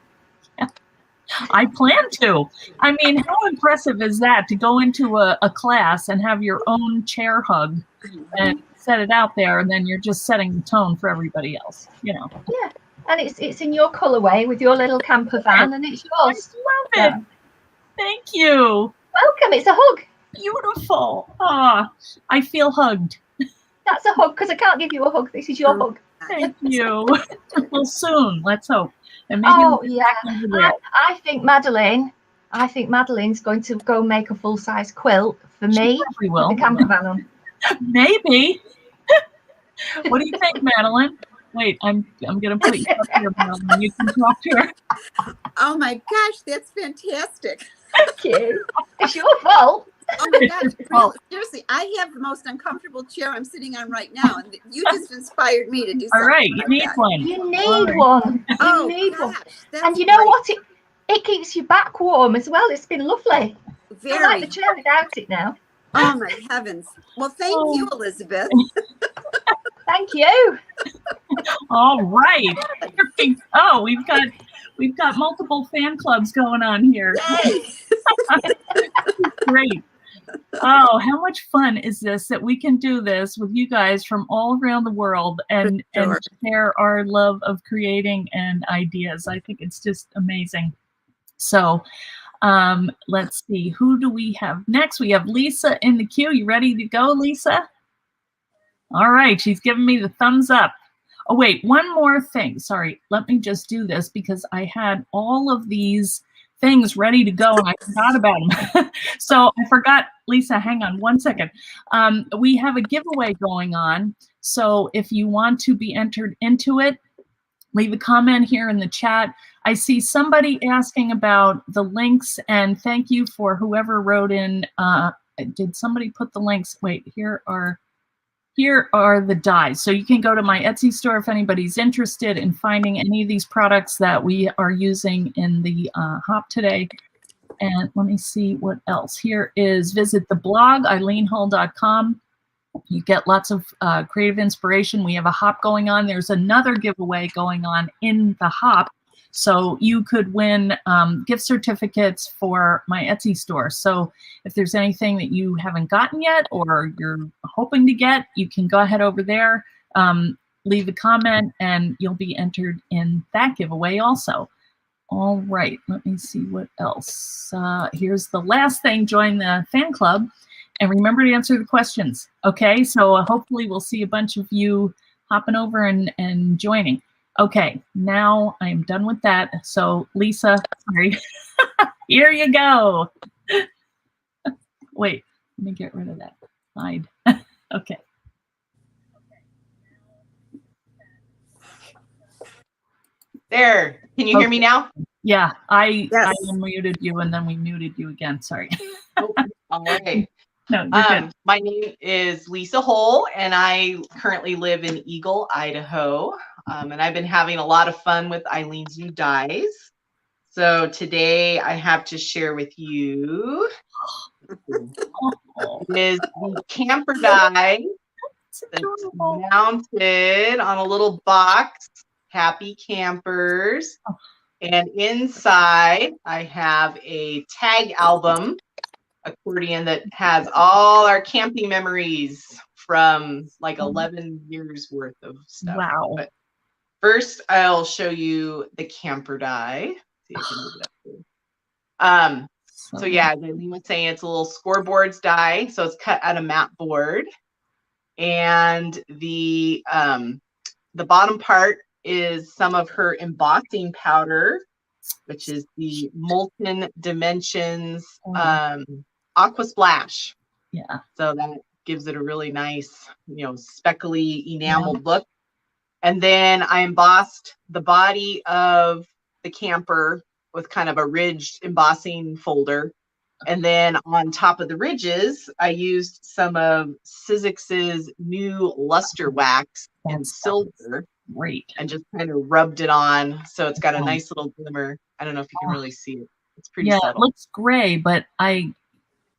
I plan to. I mean, how impressive is that to go into a class and have your own chair hug and set it out there, and then you're just setting the tone for everybody else, Yeah. And it's in your colourway with your little camper van, and it's I yours. love it. Thank you. Welcome. It's a hug. Beautiful. I feel hugged. That's a hug because I can't give you a hug. This is your hug. Thank you. Well, soon. Let's hope. And maybe Oh, we'll get yeah. back into there. I think Madeline's going to go make a full-size quilt for me We with will. the camper van on. Maybe. What do you think, Madeline? Wait, I'm gonna put you up here, Madeline. You can talk to her. Oh my gosh, that's fantastic. Thank you. It's your fault. Oh my gosh, Oh. really, seriously, I have the most uncomfortable chair I'm sitting on right now, and you just inspired me to do All something. right, you like need that. one. You All need right. one. You Oh need one. gosh, that's And you know great. what? It keeps you back warm as well. It's been lovely. I Very. like the chair without it now. Oh my heavens. Well, thank Oh. you, Elizabeth. Thank you. All right. Oh, we've got multiple fan clubs going on here. Yay. Great. Oh, how much fun is this that we can do this with you guys from all around the world and sure. share our love of creating and ideas. I think it's just amazing. So let's see, who do we have next? We have Lisa in the queue. You ready to go, Lisa? All right, she's giving me the thumbs up. Oh, wait, one more thing. Sorry, let me just do this because I had all of these things ready to go and I forgot about them. So I forgot, Lisa, hang on one second. We have a giveaway going on. So if you want to be entered into it, leave a comment here in the chat. I see somebody asking about the links, and thank you for whoever wrote in. Did somebody put the links? Wait, here are the dies. So you can go to my Etsy store if anybody's interested in finding any of these products that we are using in the hop today. And let me see what else. Here is visit the blog, eileenhull.com. You get lots of creative inspiration. We have a hop going on. There's another giveaway going on in the hop. So you could win gift certificates for my Etsy store. So if there's anything that you haven't gotten yet or you're hoping to get, you can go ahead over there, leave a comment, and you'll be entered in that giveaway also. All right, let me see what else. Here's the last thing, join the fan club. And remember to answer the questions, okay? So hopefully we'll see a bunch of you hopping over and joining. Okay, now I am done with that. So Lisa, sorry, here you go. Wait, let me get rid of that. Hide. Okay. There, can you hear me now? Yeah, I Yes. unmuted you and then we muted you again, sorry. All right. No, you're good. My name is Lisa Hull, and I currently live in Eagle, Idaho. And I've been having a lot of fun with Eileen's new dies. So today I have to share with you is the camper die that's mounted on a little box happy campers. And inside, I have a tag album accordion that has all our camping memories from like 11 years worth of stuff. Wow. But first, I'll show you the camper die. See if I can move it up here. So yeah, as Eileen was saying, it's a little Scoreboard die. So it's cut out of mat board. And the bottom part is some of her embossing powder, which is the Molten Dimensions Aqua Splash. Yeah. So that gives it a really nice, you know, speckly enameled look. And then I embossed the body of the camper with kind of a ridged embossing folder. And then on top of the ridges, I used some of Sizzix's new luster wax and silver. Great. And just kind of rubbed it on. So it's got a nice little glimmer. I don't know if you can really see it. It's pretty subtle. It looks gray, but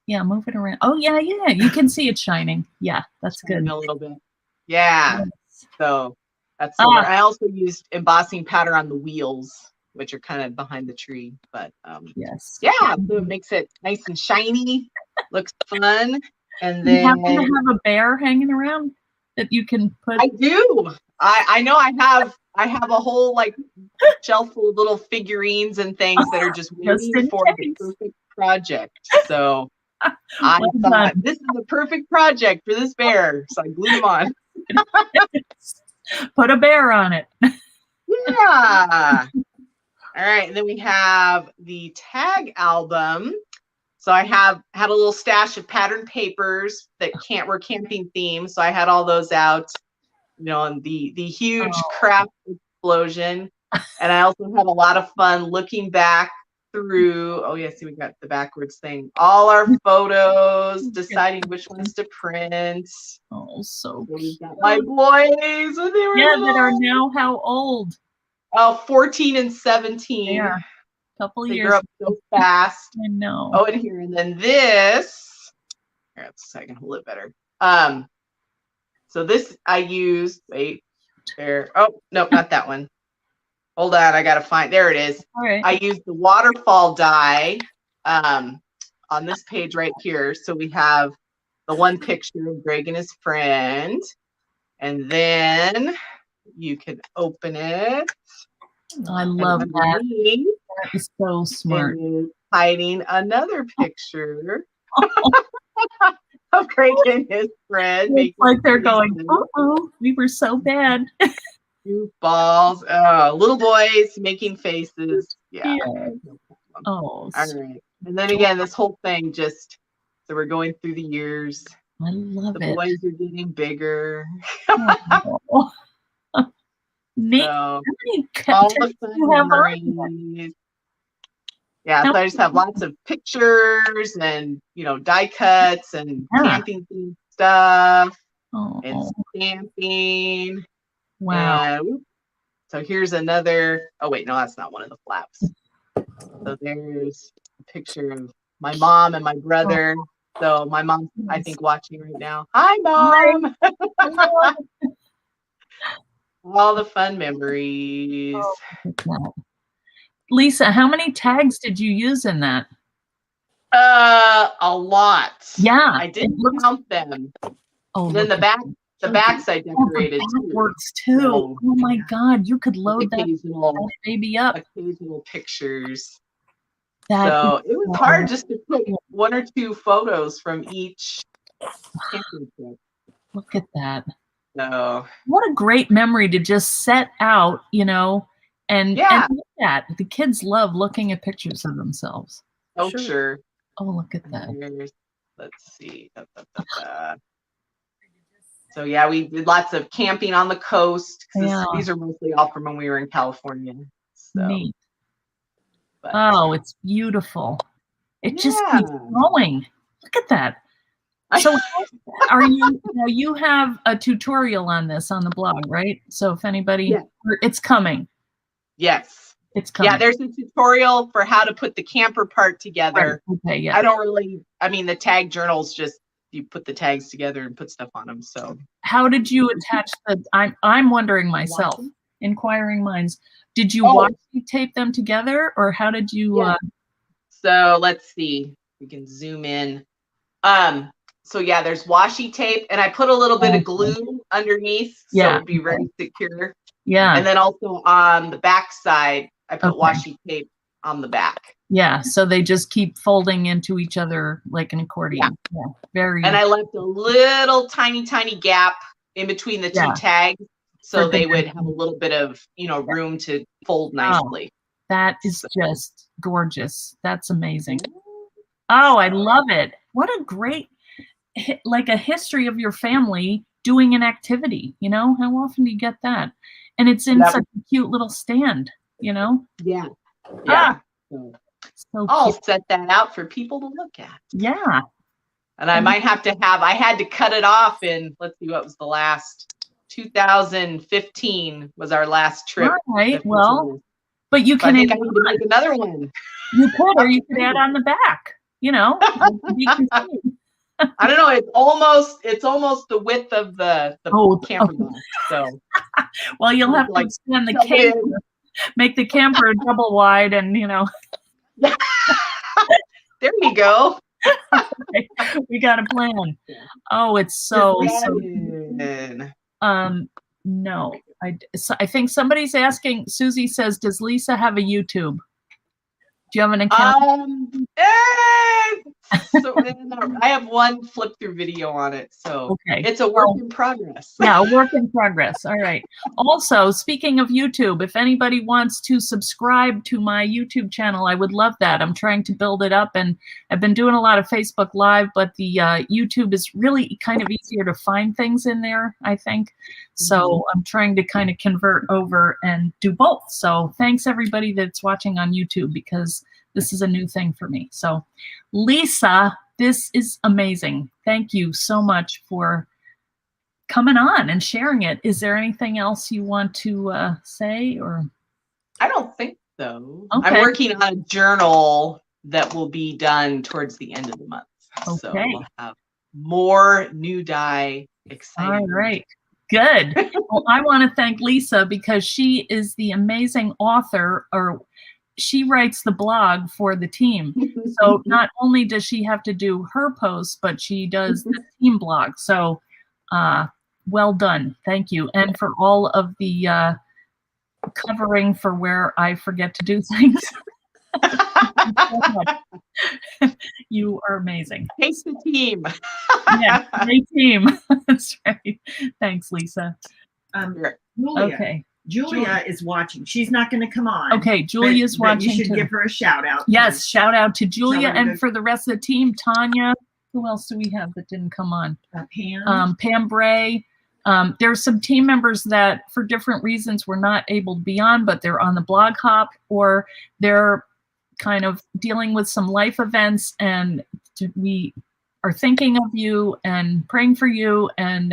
move it around. Oh, yeah, you can see it shining. Yeah, that's good. A little bit. Yeah. Yes. So that's silver. I also used embossing powder on the wheels, which are kind of behind the tree. But yes. Yeah, so it makes it nice and shiny. Looks fun. And then you happen to have a bear hanging around that you can put. I do. I know I have a whole like shelf full of little figurines and things that are just waiting for the perfect project. So I thought this is the perfect project for this bear. So I glued them on. Put a bear on it. Yeah. All right. And then we have the tag album. So I had a little stash of patterned papers that were camping themed. So I had all those out. You know, and the huge craft explosion. And I also had a lot of fun looking back through, see, we got the backwards thing. All our photos, deciding which ones to print. Oh, so cute. My boys, when they were that are now how old? 14 and 17. Yeah, couple they years. grew up so fast. I know. Oh, and here, and then this. Here, so I can hold it better. So this I used, wait, there. Oh, no, not that one. Hold on, I gotta find, there it is. All right. I used the Waterfall die on this page right here. So we have the one picture of Greg and his friend. And then you can open it. I love that. That is so smart. Hiding another picture. Of Greg and his friend. It's like they're going, we were so bad. Goofballs. Little boys making faces. Yeah. Oh. All right. And then again, this whole thing so we're going through the years. I love it. The boys are getting bigger. Neat. So, all the fun memories. Yeah, so I just have lots of pictures and, die cuts and camping themed stuff and stamping. Wow. And, so here's another, no, that's not one of the flaps. So there's a picture of my mom and my brother. So my mom's, I think, watching right now. Hi, Mom. All the fun memories. Lisa, how many tags did you use in that? A lot. Yeah. I didn't count them. Oh, and then the backs I decorated too. Works too. Oh my God, you could load that baby up. Occasional pictures. So it was hard just to put one or two photos from each camping trip. Look at that. So what a great memory to just set out, and look at the kids love looking at pictures of themselves. Oh, sure. Oh, look at that. Let's see. So yeah, we did lots of camping on the coast. These are mostly all from when we were in California. So. Neat. But, it's beautiful. It just keeps going. Look at that. So you have a tutorial on this on the blog, right? So if anybody, it's coming. Yes. It's coming. Yeah, there's a tutorial for how to put the camper part together. Right. Okay, yeah. The tag journals you put the tags together and put stuff on them. So how did you attach I'm wondering myself, inquiring minds. Did you Oh. washi tape them together, or how did you? Yeah. So let's see. We can zoom in. So yeah, there's washi tape, and I put a little bit of glue underneath, so Yeah. it'd be very secure. Yeah. And then also on the back side, I put Okay. washi tape on the back. Yeah. So they just keep folding into each other like an accordion. Yeah. Very. And I left a little tiny gap in between the two Yeah. tags, so For they the- would have a little bit of, room to fold nicely. That is just gorgeous. That's amazing. Oh, I love it. What a great, like a history of your family doing an activity. How often do you get that? And it's in Yep. such a cute little stand, Yeah. Yeah. So So I'll cute. set that out for people to look at. Yeah. And I might have to I had to cut it off in, let's see, what was the last, 2015 was our last trip. All right. that we Well, took. but you So I can, think I need to make another one. you could, or you could add on the back, You can see. I don't know. It's almost the width of the camper box. So Well, you'll have to Like, extend the shove it in. camper, make the camper double wide, and there you go. we got a plan. Oh, it's so. Good. No, I think somebody's asking. Susie says, "Does Lisa have a YouTube? Do you have an account?" So I have one flip through video on it, so Okay. it's a work in progress. Yeah, a work in progress. All right. Also, speaking of YouTube, if anybody wants to subscribe to my YouTube channel, I would love that. I'm trying to build it up, and I've been doing a lot of Facebook Live, but the YouTube is really kind of easier to find things in there, I think. So I'm trying to kind of convert over and do both. So thanks everybody that's watching on YouTube, because this is a new thing for me. So Lisa, this is amazing. Thank you so much for coming on and sharing it. Is there anything else you want to say, or? I don't think so. Okay. I'm working on a journal that will be done towards the end of the month. So Okay. we'll have more new die exciting. All right. Good. Well, I want to thank Lisa, because she is the amazing author, or she writes the blog for the team. So not only does she have to do her posts, but she does the team blog. So well done. Thank you. And for all of the covering for where I forget to do things. You are amazing. Thanks the team. Yeah, great team. That's right. Thanks, Lisa. Julia. Okay. Julia is watching. She's not going to come on. Okay, Julia's but watching you should too. give her a shout out. Yes, shout out to Julia, Tell her to- and for the rest of the team, Tanya. Who else do we have that didn't come on? Pam. Pam Bray. There's some team members that, for different reasons, were not able to be on, but they're on the blog hop, or they're kind of dealing with some life events, and we are thinking of you and praying for you, and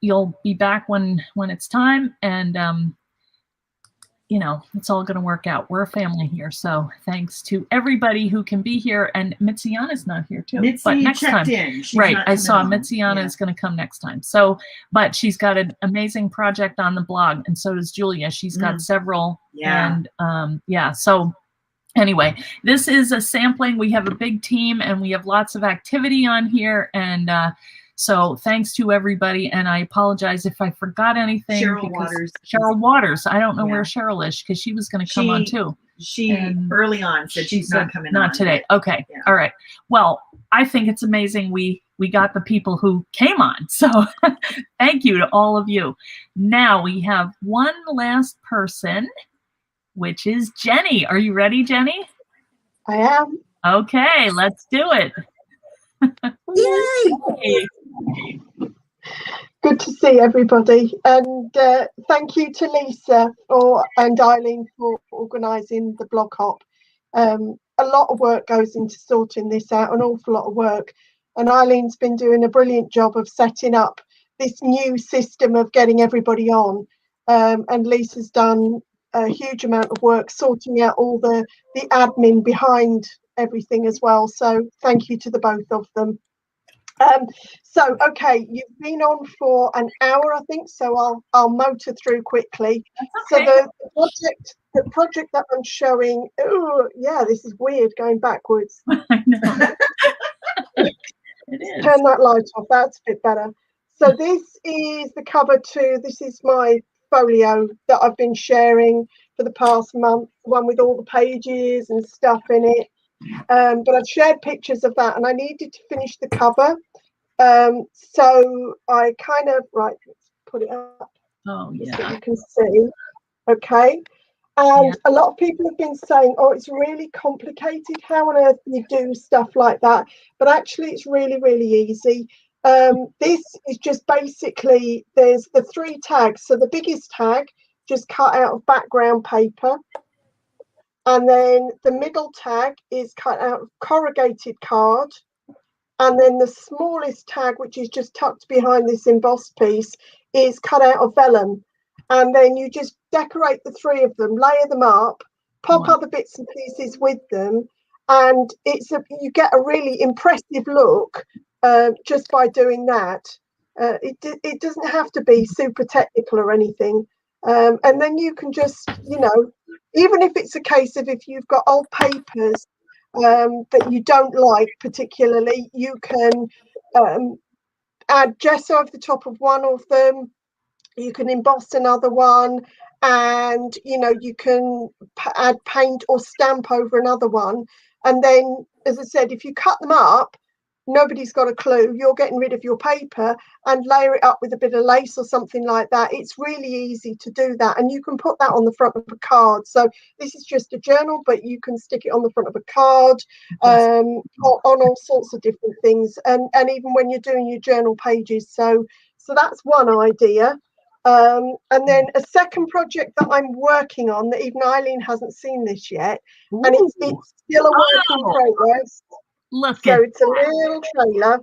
you'll be back when it's time, and it's all going to work out. We're a family here, so thanks to everybody who can be here. And Mitziana's not here too, Mitzi but next checked time, in. She's right? not I coming saw on. Mitziana Yeah. is going to come next time. So, but she's got an amazing project on the blog, and so does Julia. She's got several, Yeah. and so. Anyway, this is a sampling. We have a big team, and we have lots of activity on here, and so thanks to everybody, and I apologize if I forgot anything. Cheryl because Waters. Cheryl Waters. I don't know Yeah. where Cheryl is, because she was going to come on too. She And early on said she's said not coming not on. today. Okay. Yeah. All right. Well, I think it's amazing we got the people who came on. So thank you to all of you. Now we have one last person, which is Jenny. Are you ready, Jenny? I am. Okay, let's do it. Yay! Good to see everybody, and thank you to Lisa and Eileen for organising the blog hop. A lot of work goes into sorting this out, an awful lot of work, and Eileen's been doing a brilliant job of setting up this new system of getting everybody on, and Lisa's done a huge amount of work sorting out all the admin behind everything as well. So thank you to the both of them. So, okay, you've been on for an hour, I think, so I'll motor through quickly. Okay. So the project that I'm showing, oh yeah, this is weird going backwards. I know. It is. Turn that light off, that's a bit better. So this is the cover to, this is my folio that I've been sharing for the past month, one with all the pages and stuff in it. But I've shared pictures of that and I needed to finish the cover. So I kind of, right, let's put it up Oh, so yeah. you can see. Okay. And a lot of people have been saying, oh, it's really complicated. How on earth do you do stuff like that? But actually, it's really, really easy. This is just basically, there's the 3 tags. So the biggest tag, just cut out of background paper. And then the middle tag is cut out of corrugated card. And then the smallest tag, which is just tucked behind this embossed piece, is cut out of vellum. And then you just decorate the 3 of them, layer them up, pop other bits and pieces with them, and you get a really impressive look just by doing that. It doesn't have to be super technical or anything. And then you can just, you know, even if it's a case of if you've got old papers that you don't like particularly, you can add gesso over the top of one of them. You can emboss another one, and you know, you can add paint or stamp over another one. And then, as I said, if you cut them up, nobody's got a clue. You're getting rid of your paper and layer it up with a bit of lace or something like that. It's really easy to do that, and you can put that on the front of a card. So this is just a journal, but you can stick it on the front of a card, on all sorts of different things, and even when you're doing your journal pages. So that's one idea. And then a second project that I'm working on, that even Eileen hasn't seen this yet. Ooh. And it's still a work in progress. Look so at it's a little trailer.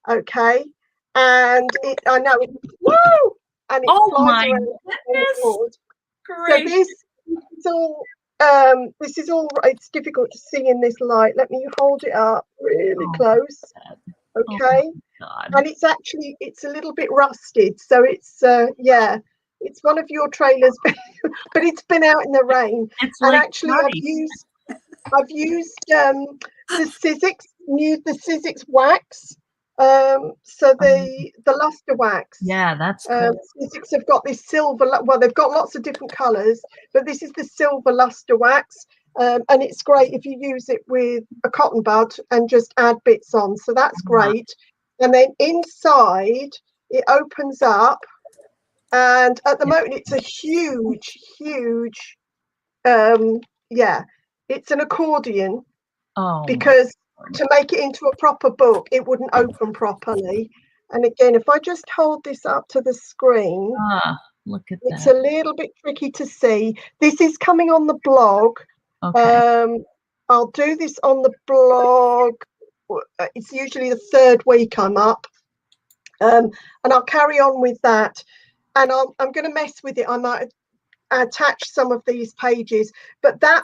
Okay. And I know it, woo! And it flies around on the board. Great. So this is all, it's difficult to see in this light. Let me hold it up really close. Okay. And it's a little bit rusted, so it's yeah, it's one of your trailers, but it's been out in the rain. And actually I've used the Sizzix wax, so the luster wax. Yeah, that's good. Sizzix have got this silver, well, they've got lots of different colors, but this is the silver luster wax. And it's great if you use it with a cotton bud and just add bits on, so that's great. And then inside it opens up, and at the moment it's a huge yeah, it's an accordion. Because to make it into a proper book it wouldn't open properly. And again, if I just hold this up to the screen, look at it's that. a little bit tricky to see. This is coming on the blog. I'll do this on the blog. It's usually the 3rd week I'm up, and I'll carry on with that. And I'm going to mess with it. I might attach some of these pages, but that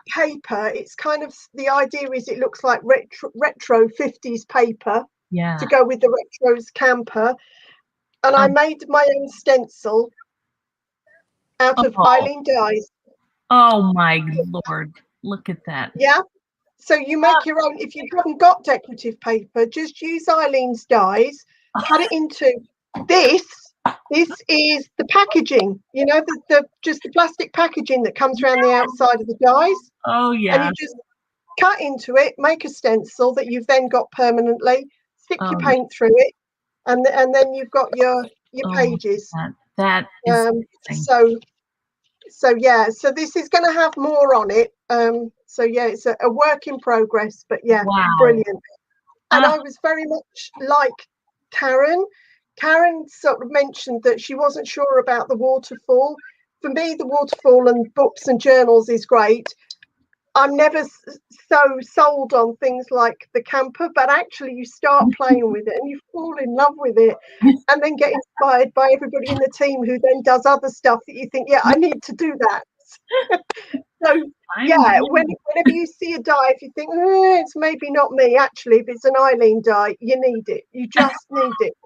paper, it's kind of, the idea is it looks like retro 50s paper to go with the Retros camper. And I made my own stencil out of Eileen dies. Oh my Lord, look at that. Yeah. So you make your own. If you haven't got decorative paper, just use Eileen's dies, cut it into this. This is the packaging, you know, just the plastic packaging that comes around the outside of the dies. Oh yeah. And you just cut into it, make a stencil that you've then got permanently, stick your paint through it, and then you've got your pages. That is so yeah, so this is going to have more on it. So yeah, it's a work in progress, but yeah, brilliant. And I was very much like Karen. Karen sort of mentioned that she wasn't sure about the waterfall. For me, the waterfall and books and journals is great. I'm never so sold on things like the camper, but actually you start playing with it and you fall in love with it, and then get inspired by everybody in the team who then does other stuff that you think, yeah, I need to do that. So yeah, whenever you see a die, if you think it's maybe not me, actually, if it's an Eileen die, you need it. You just need it.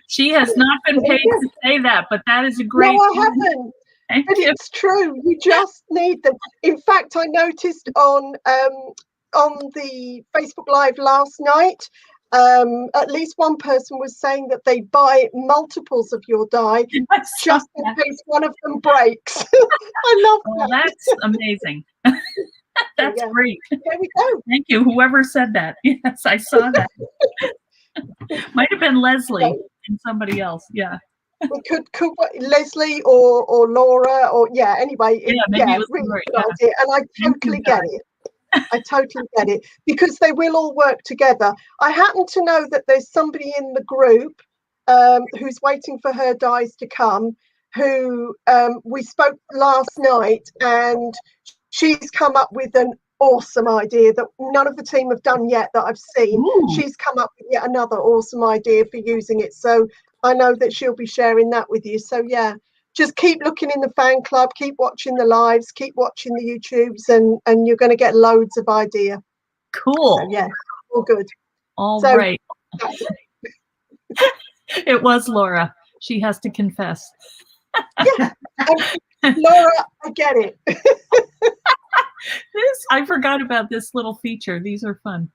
She has not been paid to say that, but that is a great. No, I haven't. But it's true. You just need them. In fact, I noticed on the Facebook Live last night, at least one person was saying that they buy multiples of your die just in case one of them breaks. I love that. That's amazing. That's great. There we go. Thank you, whoever said that. Yes, I saw that. Might have been Leslie and somebody else. Yeah. It could Leslie or Laura or anyway. Really great, good idea. And I totally get it. I totally get it, because they will all work together. I happen to know that there's somebody in the group who's waiting for her dies to come, who we spoke last night, and she's come up with an awesome idea that none of the team have done yet that I've seen. Ooh. She's come up with yet another awesome idea for using it. So I know that she'll be sharing that with you. So yeah, just keep looking in the fan club, keep watching the lives, keep watching the YouTubes, and you're going to get loads of idea. Cool. So, yeah, all good. All right. It was Laura. She has to confess. Yeah, Laura, I get it. I forgot about this little feature. These are fun.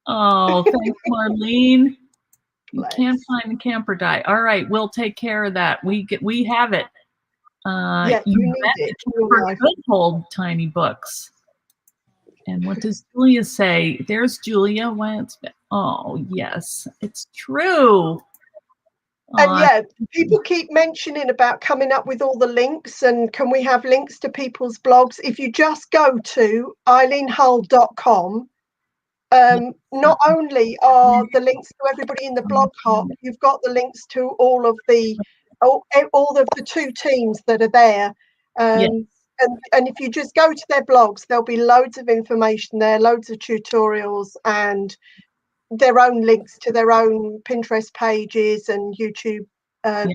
Oh, thanks, Marlene. You can't find the camper die. All right, we'll take care of that. We have it. Yeah, you need it. Camper could hold tiny books. And what does Julia say? There's Julia. Oh, yes, it's true. And yeah, people keep mentioning about coming up with all the links, and can we have links to people's blogs? If you just go to eileenhull.com, not only are the links to everybody in the blog hop, you've got the links to all of the two teams that are there. And if you just go to their blogs, there'll be loads of information there, loads of tutorials, and their own links to their own Pinterest pages and YouTube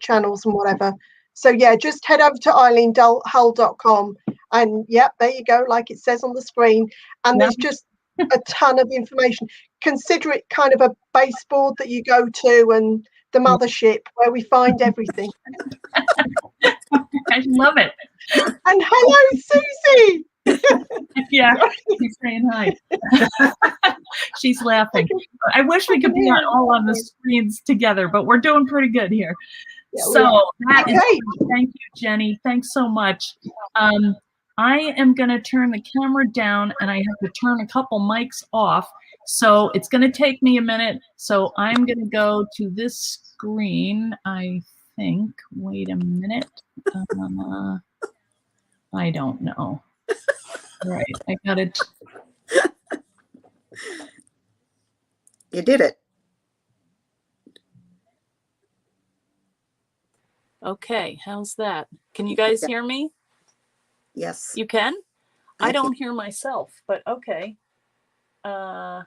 channels and whatever. So yeah, just head over to eileenhull.com, and there you go, like it says on the screen. And there's just a ton of information. Consider it kind of a baseboard that you go to, and the mothership where we find everything. I love it. And hello, Susie. Yeah, she's saying hi. She's laughing. I wish we could be all on the screens together, but we're doing pretty good here. Yeah, so that is great. Thank you, Jenny. Thanks so much. I am going to turn the camera down, and I have to turn a couple mics off. So it's going to take me a minute. So I'm going to go to this screen, I think. Wait a minute. I don't know. All right, I got it. You did it. Okay, how's that? Can you guys hear me? Yes. You can? I don't hear myself, but okay. Can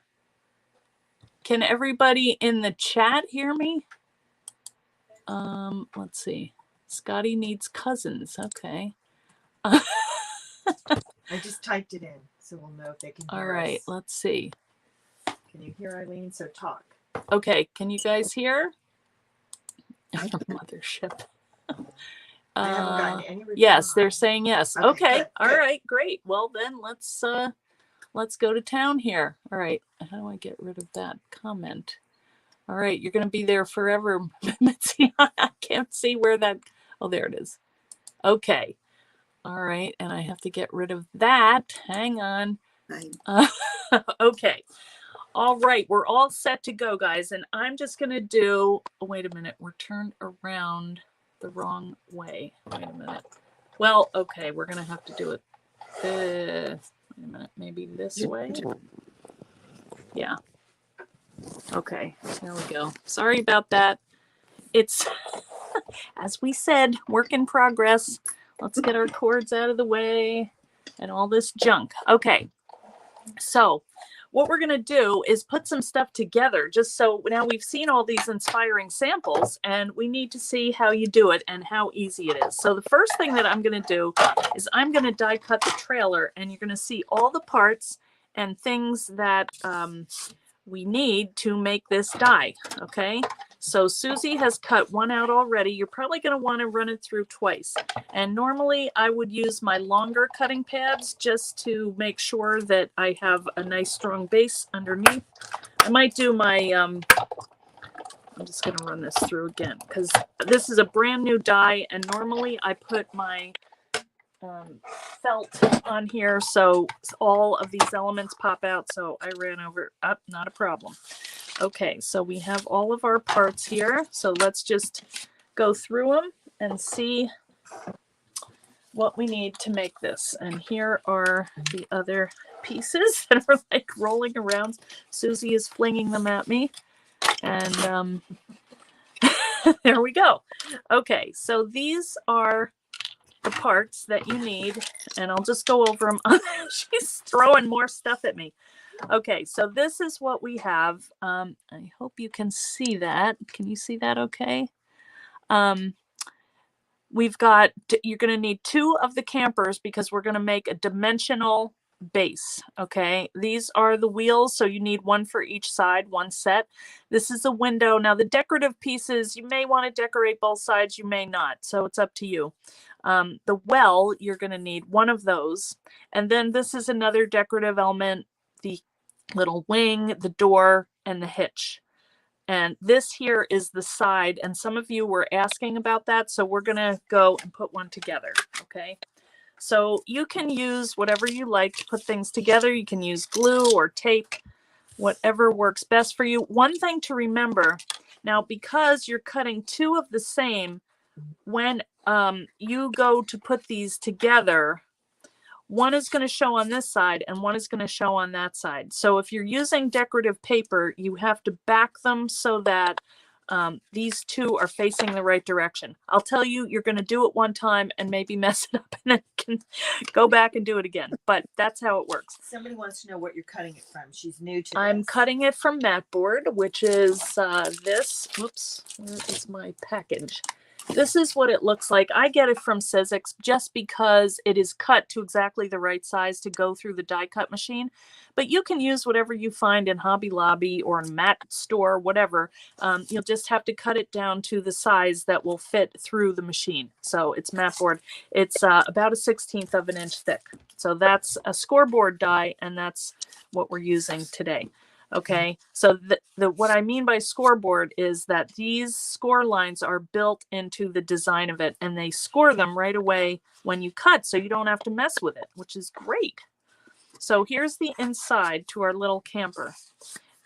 everybody in the chat hear me? Let's see. Scotty needs cousins. Okay. I just typed it in, so we'll know if they can hear All right, us. let's see. Can you hear Eileen? So talk. Okay, can you guys hear? Mothership. I haven't gotten any reply. Yes, they're saying yes. Okay. Good, All good. right, great. Well then let's go to town here. All right. How do I get rid of that comment? All right, you're gonna be there forever, Mitzi. I can't see where that. Oh, there it is. Okay. All right, and I have to get rid of that. Hang on. Okay. All right, we're all set to go, guys. And I'm just going to do, oh, wait a minute. We're turned around the wrong way. Wait a minute. Well, okay, we're going to have to do it. Wait a minute, maybe this way. Yeah. Okay, there we go. Sorry about that. It's, as we said, work in progress. Let's get our cords out of the way and all this junk. Okay, so what we're going to do is put some stuff together, just so now we've seen all these inspiring samples and we need to see how you do it and how easy it is. So the first thing that I'm going to do is I'm going to die cut the trailer, and you're going to see all the parts and things that we need to make this die. Okay, so Susie has cut one out already. You're probably going to want to run it through twice, and normally I would use my longer cutting pads just to make sure that I have a nice strong base underneath. I might do my I'm just going to run this through again because this is a brand new die, and normally I put my felt on here so all of these elements pop out. So I ran over up, not a problem. Okay, so we have all of our parts here. So let's just go through them and see what we need to make this. And here are the other pieces that are like rolling around. Susie is flinging them at me. And there we go. Okay, so these are the parts that you need, and I'll just go over them. She's throwing more stuff at me. Okay, so this is what we have. I hope you can see that. Can you see that okay? We've got, you're going to need 2 of the campers because we're going to make a dimensional base. Okay, these are the wheels, so you need 1 for each side, 1 set. This is a window. Now the decorative pieces, you may want to decorate both sides, you may not, so it's up to you. The well, you're going to need 1 of those, and then this is another decorative element, the little wing, the door, and the hitch. And this here is the side, and some of you were asking about that, so we're going to go and put one together. Okay, so you can use whatever you like to put things together. You can use glue or tape, whatever works best for you. One thing to remember now, because you're cutting 2 of the same, when you go to put these together, one is going to show on this side and one is going to show on that side. So if you're using decorative paper, you have to back them so that these 2 are facing the right direction. I'll tell you, you're going to do it one time and maybe mess it up and then you can go back and do it again. But that's how it works. Somebody wants to know what you're cutting it from. She's new to I'm this. cutting it from mat board, which is this. Whoops, where is my package? This is what it looks like. I get it from Sizzix just because it is cut to exactly the right size to go through the die cut machine. But you can use whatever you find in Hobby Lobby or a mat store, whatever. You'll just have to cut it down to the size that will fit through the machine. So it's mat board. It's about 1/16 of an inch thick. So that's a scoreboard die, and that's what we're using today. Okay, so what I mean by scoreboard is that these score lines are built into the design of it, and they score them right away when you cut, so you don't have to mess with it, which is great. So here's the inside to our little camper,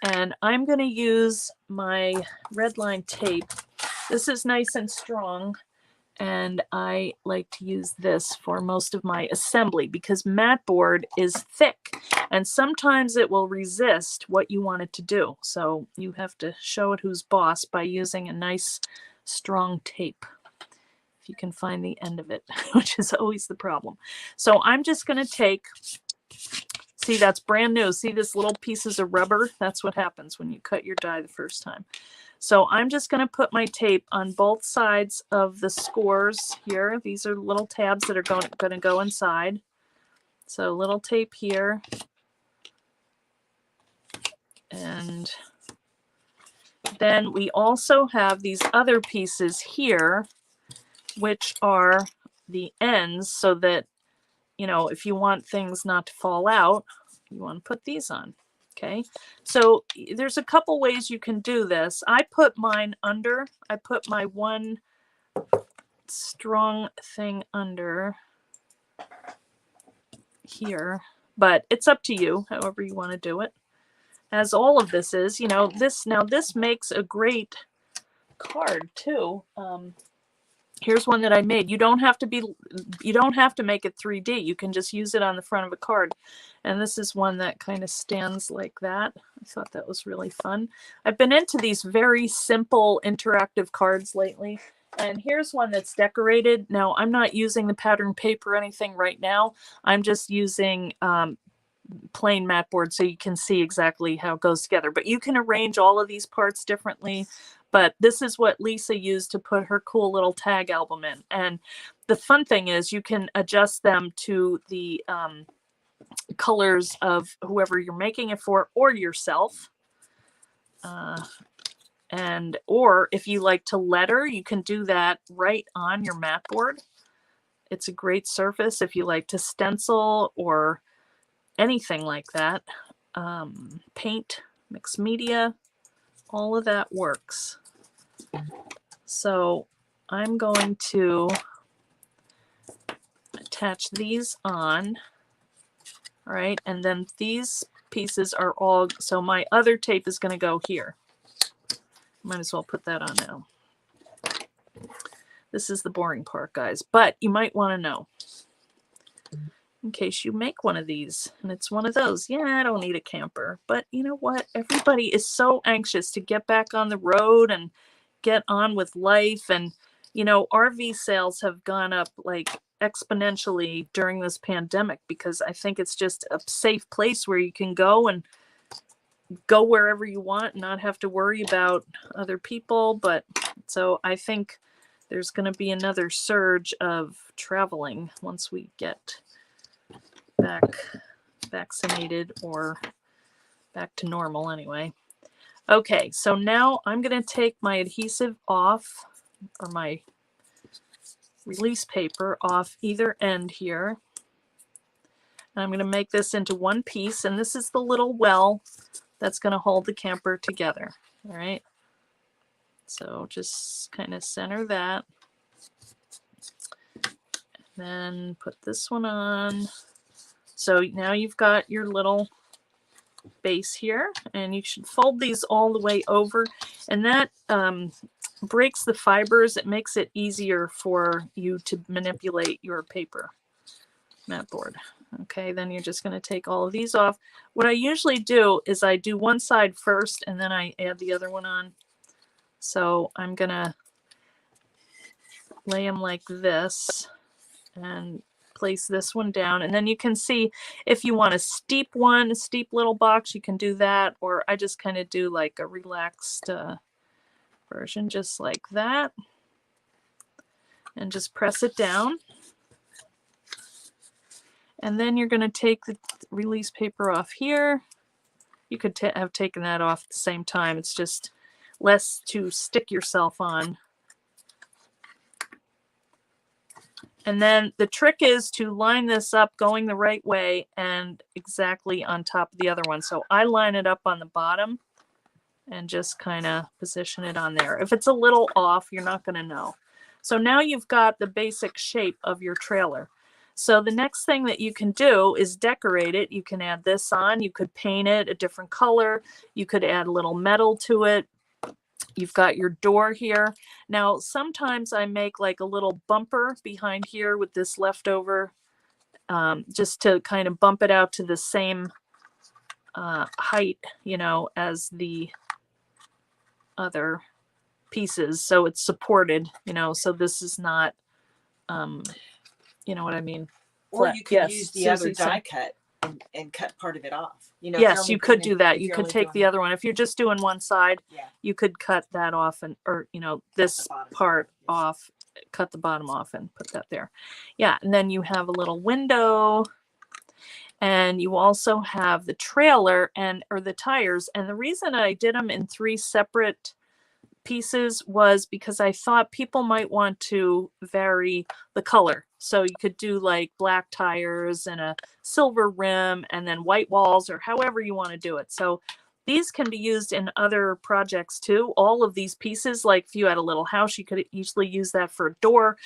and I'm going to use my red line tape. This is nice and strong, and I like to use this for most of my assembly because mat board is thick and sometimes it will resist what you want it to do. So you have to show it who's boss by using a nice strong tape, if you can find the end of it, which is always the problem. So I'm just going to take, see, that's brand new. See this little pieces of rubber? That's what happens when you cut your die the first time. So I'm just going to put my tape on both sides of the scores here. These are little tabs that are going to go inside. So little tape here. And then we also have these other pieces here, which are the ends, so that, you know, if you want things not to fall out, you want to put these on. Okay, so there's a couple ways you can do this. I put mine under. I put my one strong thing under here, but it's up to you, however you want to do it. As all of this is, you know, this makes a great card too. Here's one that I made. You don't have to make it 3D. You can just use it on the front of a card. And this is one that kind of stands like that. I thought that was really fun. I've been into these very simple interactive cards lately. And here's one that's decorated. Now, I'm not using the pattern paper or anything right now. I'm just using plain mat board so you can see exactly how it goes together. But you can arrange all of these parts differently. But this is what Lisa used to put her cool little tag album in. And the fun thing is you can adjust them to the colors of whoever you're making it for or yourself. Or if you like to letter, you can do that right on your mat board. It's a great surface if you like to stencil or anything like that. Paint, mixed media, all of that works. So I'm going to attach these on. All right, and then these pieces are all, so my other tape is going to go here. Might as well put that on now. This is the boring part, guys, but you might want to know in case you make one of these and it's one of those. Yeah, I don't need a camper, but you know what? Everybody is so anxious to get back on the road and get on with life. And, you know, RV sales have gone up like exponentially during this pandemic because I think it's just a safe place where you can go and go wherever you want and not have to worry about other people. But so I think there's going to be another surge of traveling once we get back vaccinated or back to normal anyway. Okay, so now I'm going to take my adhesive off, or my release paper off either end here. And I'm going to make this into one piece, and this is the little well that's going to hold the camper together. All right. So just kind of center that. And then put this one on. So now you've got your little base here, and you should fold these all the way over, and that breaks the fibers. It makes it easier for you to manipulate your paper mat board. Okay, then you're just going to take all of these off. What I usually do is I do one side first and then I add the other one on. So I'm going to lay them like this and place this one down. And then you can see if you want a steep one, a steep little box, you can do that. Or I just kind of do like a relaxed version, just like that. And just press it down. And then you're going to take the release paper off here. You could have taken that off at the same time. It's just less to stick yourself on. And then the trick is to line this up going the right way and exactly on top of the other one. So I line it up on the bottom and just kind of position it on there. If it's a little off, you're not going to know. So now you've got the basic shape of your trailer. So the next thing that you can do is decorate it. You can add this on. You could paint it a different color. You could add a little metal to it. You've got your door here. Now, sometimes I make like a little bumper behind here with this leftover, just to kind of bump it out to the same height, you know, as the other pieces. So it's supported, you know, so this is not, you know what I mean? Or you could Yes, use the other Susie said- die cut and cut part of it off. You know, if Yes, you're you could only do doing- that. if You you're could only take the doing- other one. If you're just doing one side, Yeah. you could cut that off and, or, you know, this bottom. part off, cut the bottom off and put that there. Yeah. And then you have a little window, and you also have the trailer and, or the tires. And the reason I did them in 3 separate pieces was because I thought people might want to vary the color. So you could do like black tires and a silver rim and then white walls, or however you want to do it. So these can be used in other projects too. All of these pieces, like if you had a little house, you could easily use that for a door.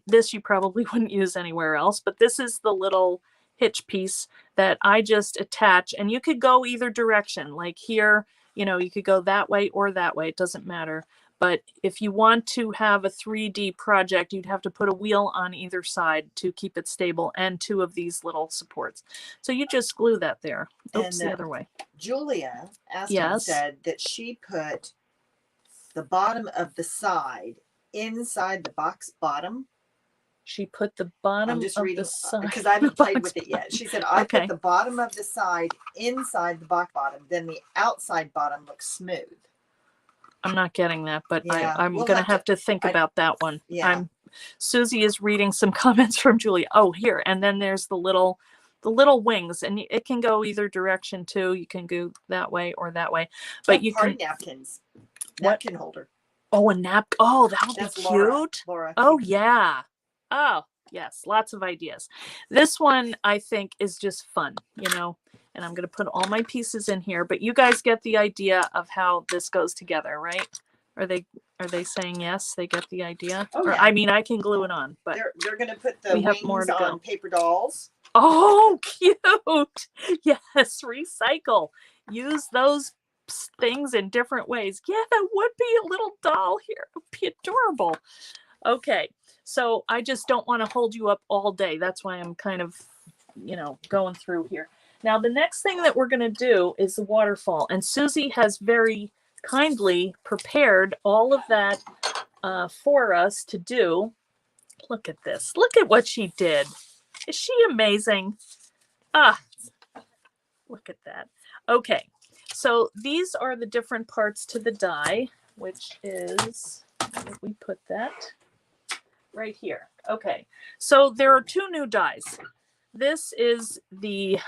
This you probably wouldn't use anywhere else, but this is the little hitch piece that I just attach, and you could go either direction. Like here, you know, you could go that way or that way. It doesn't matter. But if you want to have a 3D project, you'd have to put a wheel on either side to keep it stable, and 2 of these little supports. So you just glue that there. Oops, And, the other way. Julia Aston Yes. said that she put the bottom of the side inside the box bottom She put the bottom I'm just of reading the side. because I haven't played with it yet. She said, I Okay. put the bottom of the side inside the box bottom, then the outside bottom looks smooth. I'm not getting that, but Yeah, I'm we'll going to have have to think about that one. Yeah. Susie is reading some comments from Julie. Oh, here. And then there's the little wings, and it can go either direction too. You can go that way or that way, but you party can. napkins. What? Napkin holder. Oh, a nap. Oh, that would be That's cute. Laura. Oh, yeah. Oh, yes. Lots of ideas. This one I think is just fun, you know, and I'm going to put all my pieces in here, but you guys get the idea of how this goes together, right? Are they saying yes? They get the idea? Oh, or, yeah. I mean, I can glue it on, but They're going to put the we have wings more to go. on paper dolls. Oh, cute. Yes. Recycle. Use those things in different ways. Yeah, that would be a little doll here. It would be adorable. Okay. So I just don't want to hold you up all day. That's why I'm kind of, you know, going through here. Now, the next thing that we're going to do is the waterfall. And Susie has very kindly prepared all of that for us to do. Look at this. Look at what she did. Is she amazing? Ah, look at that. Okay. So these are the different parts to the die, which is, where did we put that? Right here. Okay. So there are two new dies. This is the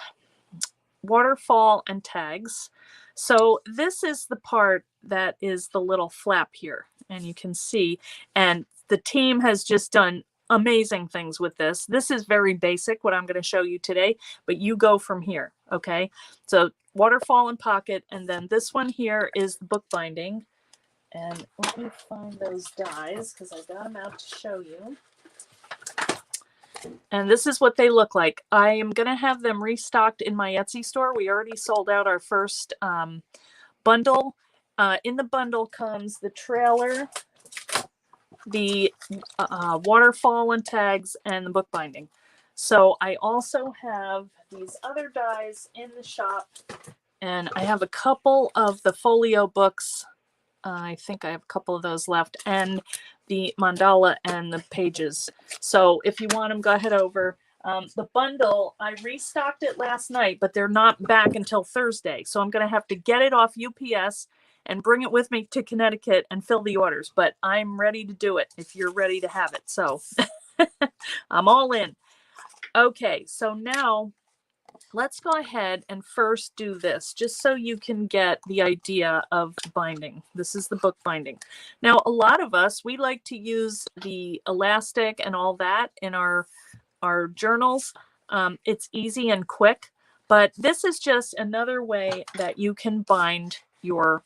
Waterfall and Tags. So this is the part that is the little flap here, and you can see, and the team has just done amazing things with this. This is very basic, what I'm going to show you today, but you go from here. Okay. So waterfall and pocket, and then this one here is the bookbinding. And let me find those dies because I got them out to show you. And this is what they look like. I am going to have them restocked in my Etsy store. We already sold out our first bundle. In the bundle comes the trailer, the waterfall and tags, and the bookbinding. So I also have these other dies in the shop, and I have a couple of the folio books. I think I have a couple of those left, and the mandala and the pages. So if you want them, go ahead over. The bundle, I restocked it last night, but they're not back until Thursday. So I'm going to have to get it off UPS and bring it with me to Connecticut and fill the orders. But I'm ready to do it if you're ready to have it. So I'm all in. Okay, so now let's go ahead and first do this, just so you can get the idea of binding. This is the book binding. Now, a lot of us, we like to use the elastic and all that in our journals. It's easy and quick, but this is just another way that you can bind your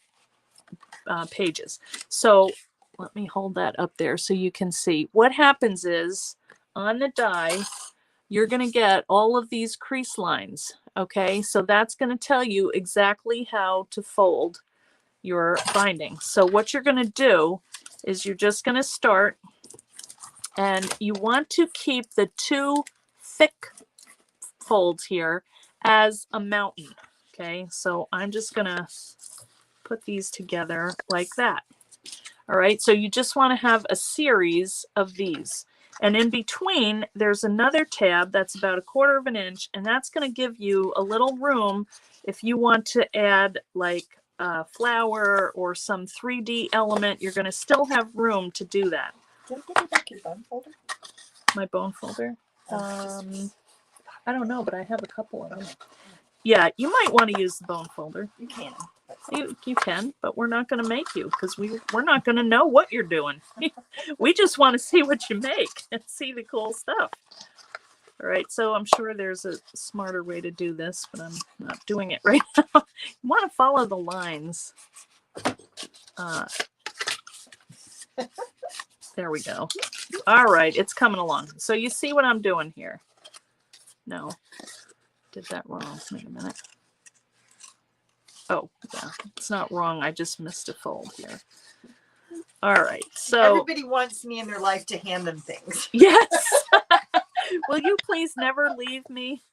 pages. So let me hold that up there so you can see. What happens is on the die, you're going to get all of these crease lines. Okay, so that's going to tell you exactly how to fold your binding. So what you're going to do is you're just going to start, and you want to keep the two thick folds here as a mountain. Okay, so I'm just going to put these together like that. All right, so you just want to have a series of these. And in between, there's another tab that's about 1/4 of an inch, and that's going to give you a little room if you want to add like a flower or some 3D element. You're going to still have room to do that. Can you give me back your bone folder? My bone folder? I don't know, but I have a couple of them. Yeah, you might want to use the bone folder. You can. You can, but we're not going to make you because we're not going to know what you're doing. We just want to see what you make and see the cool stuff. All right, so I'm sure there's a smarter way to do this, but I'm not doing it right now. You want to follow the lines. There we go. All right, it's coming along. So you see what I'm doing here? No, did that wrong. Wait a minute. Oh, yeah, it's not wrong. I just missed a fold here. All right, so everybody wants me in their life to hand them things. Yes. Will you please never leave me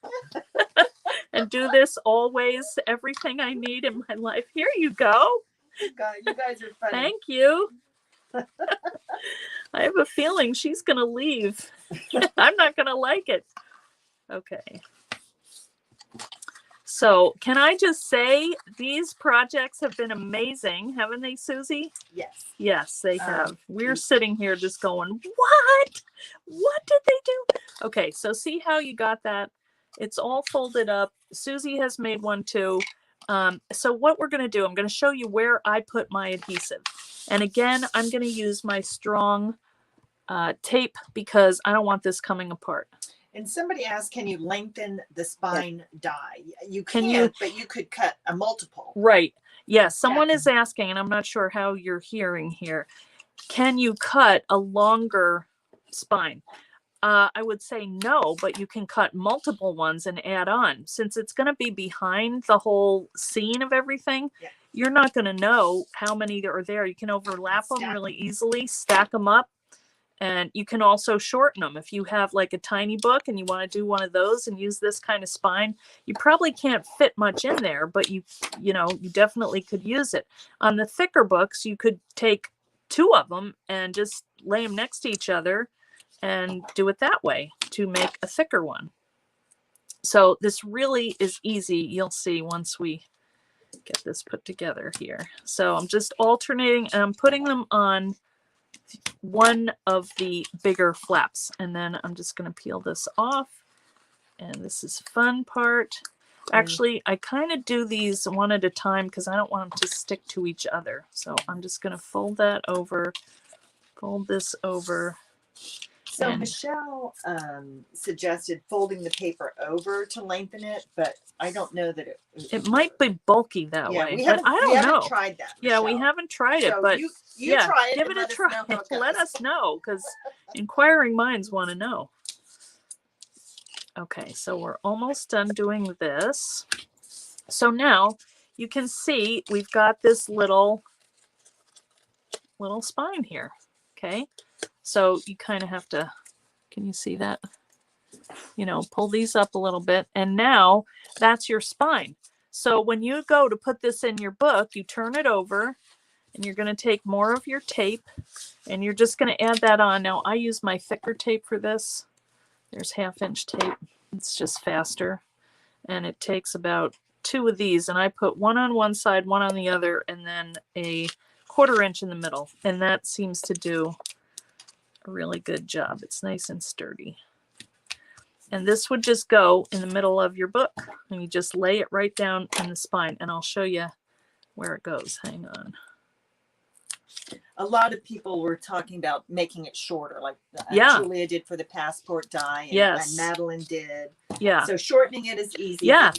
and do this always? Everything I need in my life. Here you go. You guys are funny. Thank you. I have a feeling she's going to leave. I'm not going to like it. Okay. So can I just say these projects have been amazing, haven't they, Susie? Yes. Yes, they have. We're sitting here just going, what? What did they do? Okay, so see how you got that? It's all folded up. Susie has made one too. So what we're going to do, I'm going to show you where I put my adhesive. And again, I'm going to use my strong tape because I don't want this coming apart. And somebody asked, can you lengthen the spine die? You Can can, you- but you could cut a multiple. Right. Yes, someone is asking, and I'm not sure how you're hearing here. Can you cut a longer spine? I would say no, but you can cut multiple ones and add on. Since it's going to be behind the whole scene of everything, Yeah. you're not going to know how many are there. You can overlap them Stack really easily, stack them up, and you can also shorten them. If you have like a tiny book and you want to do one of those and use this kind of spine, you probably can't fit much in there, but you definitely could use it. On the thicker books, you could take two of them and just lay them next to each other and do it that way to make a thicker one. So this really is easy. You'll see once we get this put together here. So I'm just alternating and I'm putting them on one of the bigger flaps, and then I'm just going to peel this off. And this is fun part. Actually, I kind of do these one at a time because I don't want them to stick to each other. So I'm just going to fold that over, fold this over. So And- Michelle suggested folding the paper over to lengthen it, but I don't know that It might be bulky that Yeah, way, we but haven't, I we don't haven't know. tried that. Yeah, we Michelle. haven't tried it, So but you yeah, try it give and it a let us try. know how it Let goes. us know because inquiring minds want to know. Okay, so we're almost done doing this. So now you can see we've got this little spine here. Okay, so you kind of have to, can you see that? Pull these up a little bit, and now that's your spine. So when you go to put this in your book, you turn it over and you're going to take more of your tape and you're just going to add that on. Now I use my thicker tape for this. There's 1/2-inch tape. It's just faster. And it takes about 2 of these, and I put one on one side, one on the other, and then a 1/4 inch in the middle. And that seems to do a really good job. It's nice and sturdy. And this would just go in the middle of your book, and you just lay it right down in the spine, and I'll show you where it goes. Hang on. A lot of people were talking about making it shorter, like Yeah. Julia did for the passport die, and, Yes. and Madeline did. Yeah. So shortening it is easy. Yeah.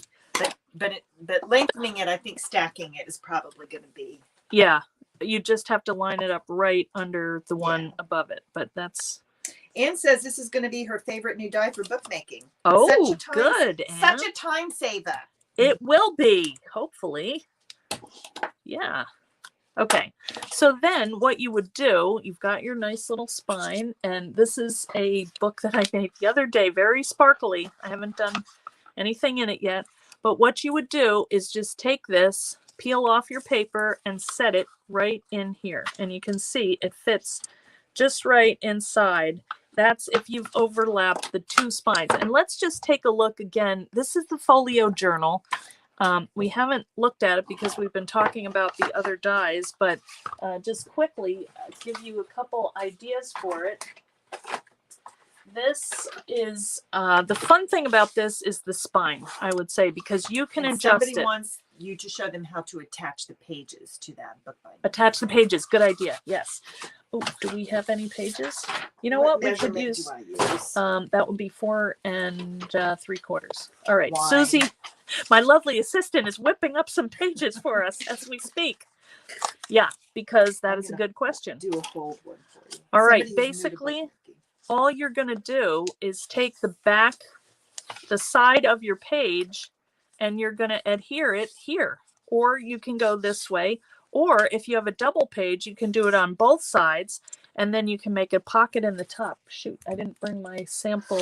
But lengthening it, I think stacking it is probably going to be. Yeah. You just have to line it up right under the one above it. But that's. Anne says this is going to be her favorite new die for bookmaking. Oh, good. Such Anne. a time saver. It will be, hopefully. Yeah. Okay. So then what you would do, you've got your nice little spine, and this is a book that I made the other day, very sparkly. I haven't done anything in it yet. But what you would do is just take this, peel off your paper, and set it right in here. And you can see it fits just right inside. That's if you've overlapped the 2 spines. And let's just take a look again. This is the Folio Journal. We haven't looked at it because we've been talking about the other dies, but just quickly give you a couple ideas for it. This is, the fun thing about this is the spine, I would say, because you can And adjust somebody it. wants you to show them how to attach the pages to that book binder. Attach the pages. Good idea. Yes. Oh, do we have any pages? You know what? We could measurement use. do I use? That would be 4 3/4. All right, Why? Susie, my lovely assistant, is whipping up some pages for us as we speak. Yeah, because that I'm is a gonna good question. Do a fold one for you. All right, Somebody who's new to basically, bookmaking. all you're going to do is take the back, the side of your page, and you're going to adhere it here. Or you can go this way. Or if you have a double page, you can do it on both sides, and then you can make a pocket in the top. Shoot, I didn't bring my sample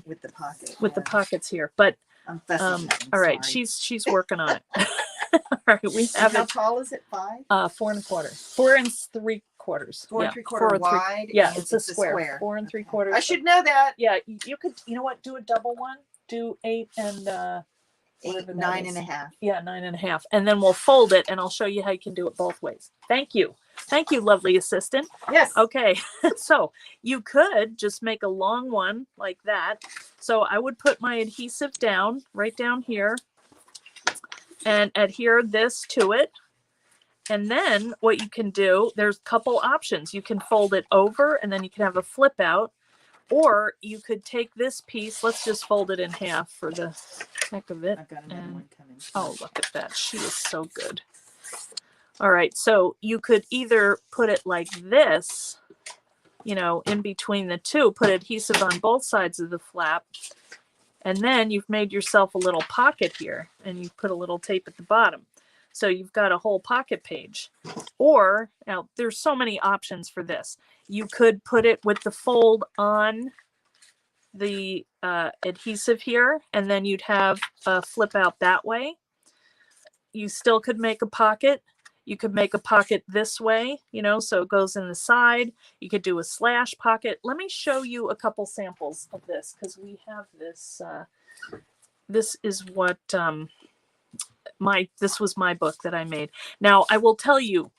with the pocket. with the yeah. pockets here, but I'm fussing. all right, she's working on it. All right, we And have how it tall is it? 5? 4 1/4, 4 3/4. 4 Yeah, 3/4 4 3 wide. Yeah, and it's a square. 4 3/4. I should know that. Yeah, you could. You know what? Do a double one. Do 8 and 8, whatever that 9 is. and a half. Yeah, 9 1/2, and then we'll fold it, and I'll show you how you can do it both ways. Thank you, lovely assistant. Yes. Okay, so you could just make a long one like that. So I would put my adhesive down right down here, and adhere this to it. And then what you can do, there's a couple options. You can fold it over, and then you can have a flip out, or you could take this piece. Let's just fold it in half for the heck of it. I've got another one coming. Oh, look at that. She is so good. All right. So you could either put it like this, you know, in between the two, put adhesive on both sides of the flap. And then you've made yourself a little pocket here, and you put a little tape at the bottom. So you've got a whole pocket page. Or, now there's so many options for this. You could put it with the fold on the adhesive here, and then you'd have a flip out that way. You still could make a pocket. You could make a pocket this way, you know, so it goes in the side. You could do a slash pocket. Let me show you a couple samples of this, because we have this. This is what this was my book that I made. Now, I will tell you,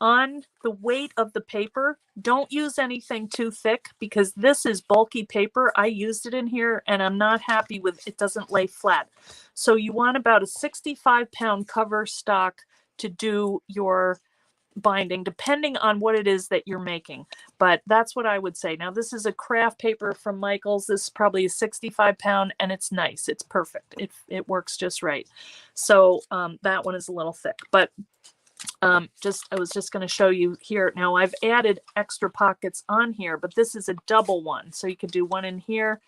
on the weight of the paper, don't use anything too thick, because this is bulky paper. I used it in here, and I'm not happy with it. Doesn't lay flat. So you want about a 65-pound cover stock to do your binding, depending on what it is that you're making. But that's what I would say. Now, this is a craft paper from Michael's. This is probably a 65-pound, and it's nice. It's perfect. It works just right. So that one is a little thick, but I was just going to show you here. Now, I've added extra pockets on here, but this is a double one. So you could do one in here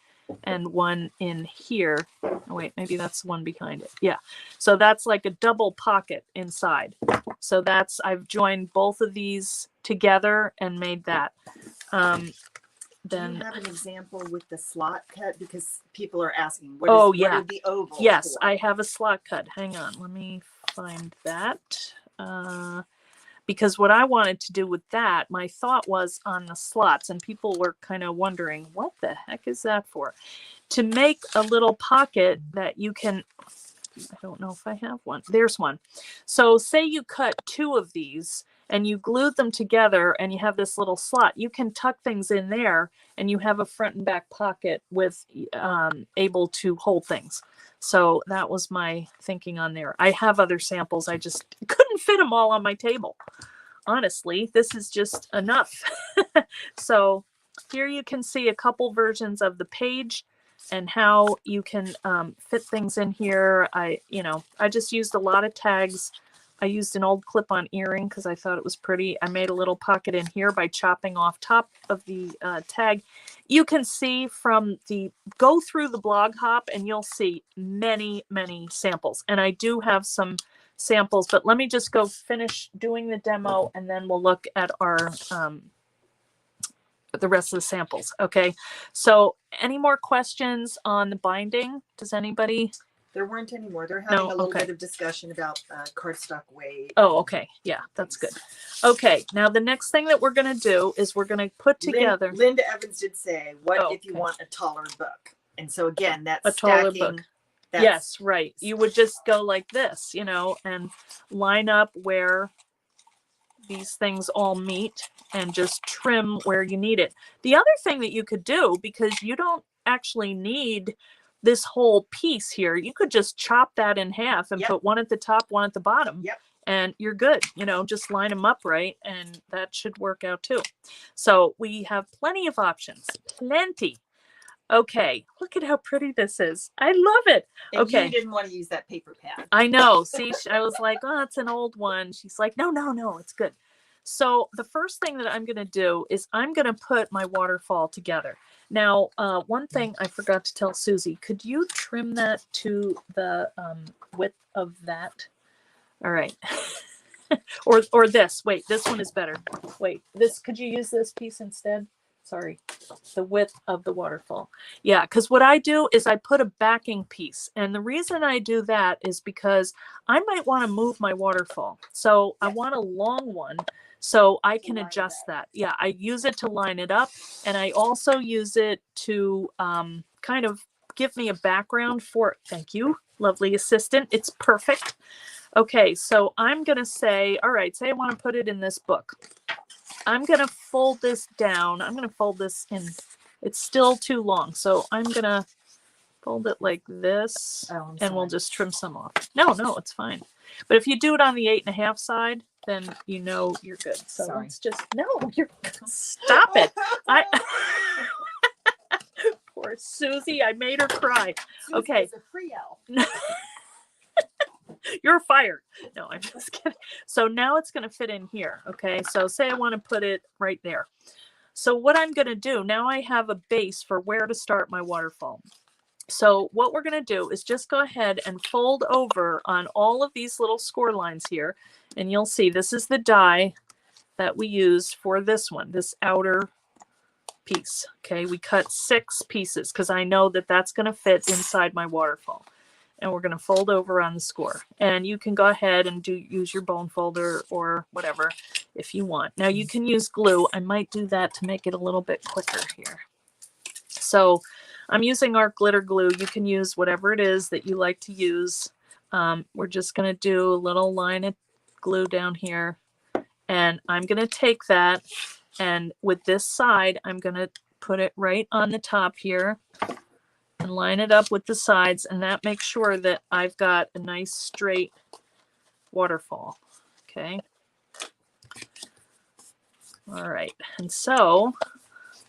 and one in here. Oh, wait, maybe that's the one behind it. Yeah. So that's like a double pocket inside. So I've joined both of these together and made that. Then do you have an example with the slot cut? Because people are asking, what are the ovals Yes, for? I have a slot cut. Hang on. Let me find that. Because what I wanted to do with that, my thought was on the slots, and people were kind of wondering, what the heck is that for? To make a little pocket that you can, I don't know if I have one. There's one. So say you cut 2 of these and you glued them together and you have this little slot, you can tuck things in there and you have a front and back pocket with able to hold things. So that was my thinking on there. I have other samples. I just couldn't fit them all on my table. Honestly, this is just enough. So here you can see a couple versions of the page and how you can fit things in here. I just used a lot of tags. I used an old clip-on earring because I thought it was pretty. I made a little pocket in here by chopping off top of the tag. You can see go through the blog hop and you'll see many, many samples. And I do have some samples, but let me just go finish doing the demo and then we'll look at our the rest of the samples. Okay. So any more questions on the binding? Does anybody? There weren't any more. They're having a little bit of discussion about cardstock weight. Oh, okay. Yeah, that's good. Okay. Now the next thing that we're going to do is we're going to put together. Linda Evans did say, what if you want a taller book? And so again, that's a taller stacking. book. Yes, right. You would just go like this, and line up where these things all meet and just trim where you need it. The other thing that you could do, because you don't actually need this whole piece here, you could just chop that in half and put one at the top, one at the bottom. Yep. And you're good. Just line them up right, and that should work out too. So we have plenty of options. Plenty. Okay, look at how pretty this is. I love it. And okay. You didn't want to use that paper pad. I know. See, I was like, oh, it's an old one. She's like, no, it's good. So the first thing that I'm going to do is I'm going to put my waterfall together. Now, one thing I forgot to tell Susie, could you trim that to the width of that? All right. or this. Wait, this one is better. Wait, could you use this piece instead? sorry, the width of the waterfall. Yeah, because what I do is I put a backing piece. And the reason I do that is because I might want to move my waterfall. So I want a long one so I can adjust that. Yeah, I use it to line it up. And I also use it to kind of give me a background for, thank you, lovely assistant. It's perfect. Okay, so I'm going to say, all right, say I want to put it in this book. I'm going to fold this down. I'm going to fold this in. It's still too long. So I'm going to fold it like this, and we'll just trim some off. No, it's fine. But if you do it on the 8.5 side, then you know you're good. So let's just, no, you're, stop it. Poor Susie, I made her cry. Okay. It's a free L. You're fired. No, I'm just kidding. So now it's going to fit in here. Okay. So say I want to put it right there. So what I'm going to do, now I have a base for where to start my waterfall. So what we're going to do is just go ahead and fold over on all of these little score lines here. And you'll see this is the die that we used for this one, this outer piece. Okay. We cut 6 pieces because I know that that's going to fit inside my waterfall. And we're going to fold over on the score. And you can go ahead and use your bone folder or whatever if you want. Now you can use glue. I might do that to make it a little bit quicker here. So I'm using our glitter glue. You can use whatever it is that you like to use. We're just going to do a little line of glue down here. And I'm going to take that, and with this side, I'm going to put it right on the top here and line it up with the sides, and that makes sure that I've got a nice straight waterfall. Okay. All right. And so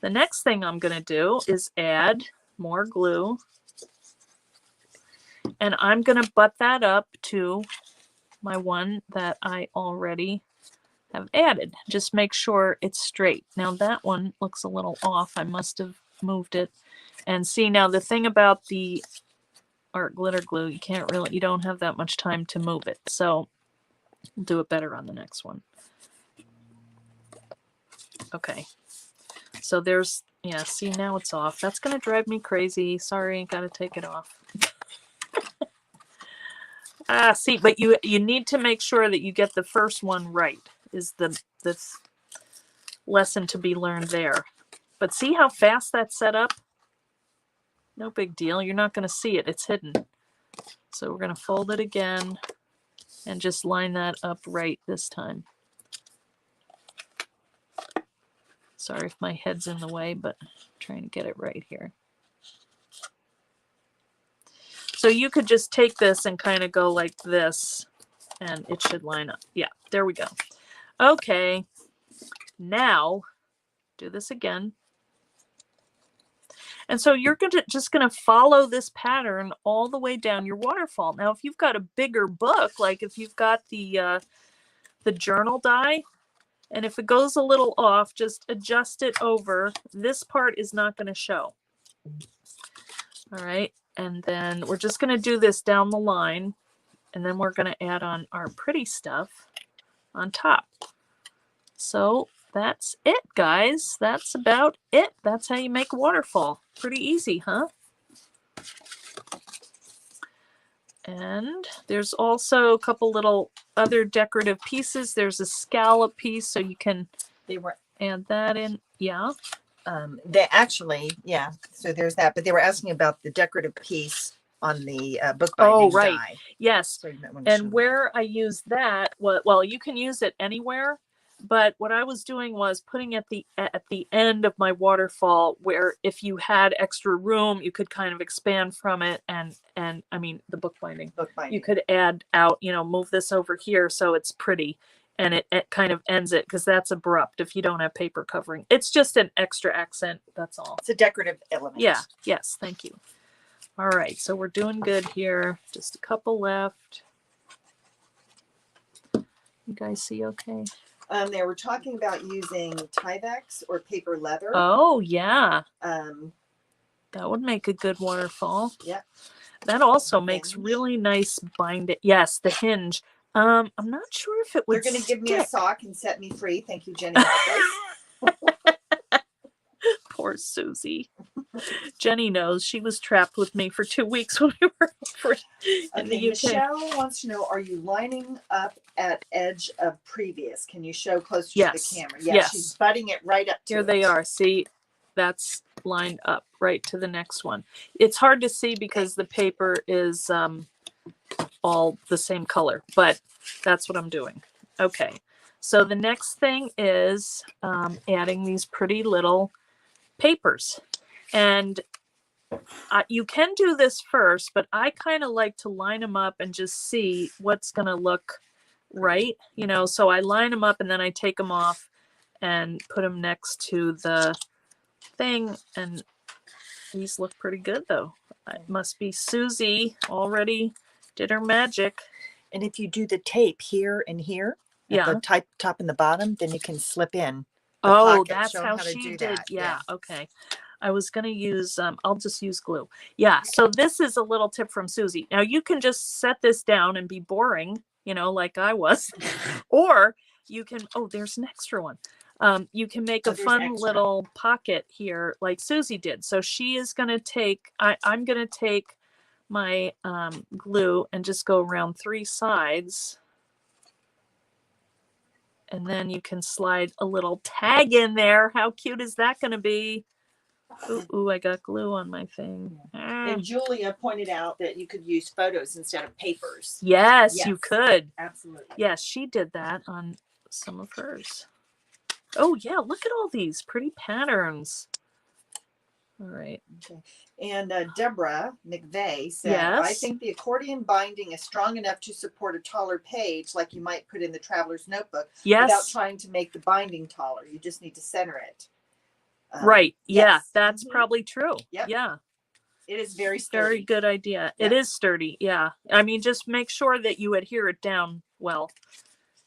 the next thing I'm going to do is add more glue, and I'm going to butt that up to my one that I already have added. Just make sure it's straight. Now that one looks a little off. I must have moved it. And see, now the thing about the art glitter glue, you don't have that much time to move it. So we'll do it better on the next one. Okay. So there's, yeah, see, now it's off. That's going to drive me crazy. Sorry, got to take it off. See, but you need to make sure that you get the first one right, is the lesson to be learned there. But see how fast that's set up? No big deal. You're not going to see it. It's hidden. So we're going to fold it again and just line that up right this time. Sorry if my head's in the way, but I'm trying to get it right here. So you could just take this and kind of go like this, and it should line up. Yeah, there we go. Okay, now do this again. And so you're just going to follow this pattern all the way down your waterfall. Now, if you've got a bigger book, like if you've got the journal die, and if it goes a little off, just adjust it over. This part is not going to show. All right. And then we're just going to do this down the line. And then we're going to add on our pretty stuff on top. So that's it, guys. That's about it. That's how you make a waterfall. Pretty easy, huh? And there's also a couple little other decorative pieces. There's a scallop piece, so you can add that in. Yeah. They actually, yeah. So there's that. But they were asking about the decorative piece on the bookbinding right. die. Yes. So and where I use that, well, you can use it anywhere. But what I was doing was putting at the end of my waterfall, where if you had extra room, you could kind of expand from it, and I mean the bookbinding. You could add out, move this over here so it's pretty, and it kind of ends it, because that's abrupt if you don't have paper covering. It's just an extra accent. That's all. It's a decorative element. Yeah. Yes. Thank you. All right. So we're doing good here. Just a couple left. You guys see okay? They were talking about using Tyvek or paper leather. Oh, yeah. That would make a good waterfall. Yeah. That also makes really nice binding. Yes, the hinge. I'm not sure if it would. They're going to give me a sock and set me free. Thank you, Jenny. Poor Susie. Jenny knows. She was trapped with me for 2 weeks when we were over in the UK. Michelle wants to know, are you lining up at edge of previous? Can you show closer Yes. to the camera? Yeah, Yes. she's butting it right up to Here it. they are. See, that's lined up right to the next one. It's hard to see because the paper is all the same color, but that's what I'm doing. Okay. So the next thing is adding these pretty little papers. And you can do this first, but I kind of like to line them up and just see what's going to look right. You know, so I line them up and then I take them off and put them next to the thing. And these look pretty good though. It must be Susie already did her magic. And if you do the tape here and here, at the top and the bottom, then you can slip in. Oh, that's Show 'em how to she do did. that. Yeah. Okay. I was going to use, I'll just use glue. Yeah. So this is a little tip from Susie. Now you can just set this down and be boring, you know, like I was, or you can, oh, there's an extra one. You can make a fun little pocket here like Susie did. So she is going to take, I'm going to take my glue and just go around 3 sides. And then you can slide a little tag in there. How cute is that going to be? Ooh, I got glue on my thing. And Julia pointed out that you could use photos instead of papers. Yes, you could. Absolutely. Yes, she did that on some of hers. Oh, yeah, look at all these pretty patterns. All right. Okay. And Deborah McVeigh said, Yes. I think the accordion binding is strong enough to support a taller page like you might put in the traveler's notebook without trying to make the binding taller. You just need to center it. Right. Yeah, yes. that's probably true. Yep. Yeah. It is very sturdy. Very good idea. Yep. It is sturdy. Yeah. I mean, just make sure that you adhere it down well.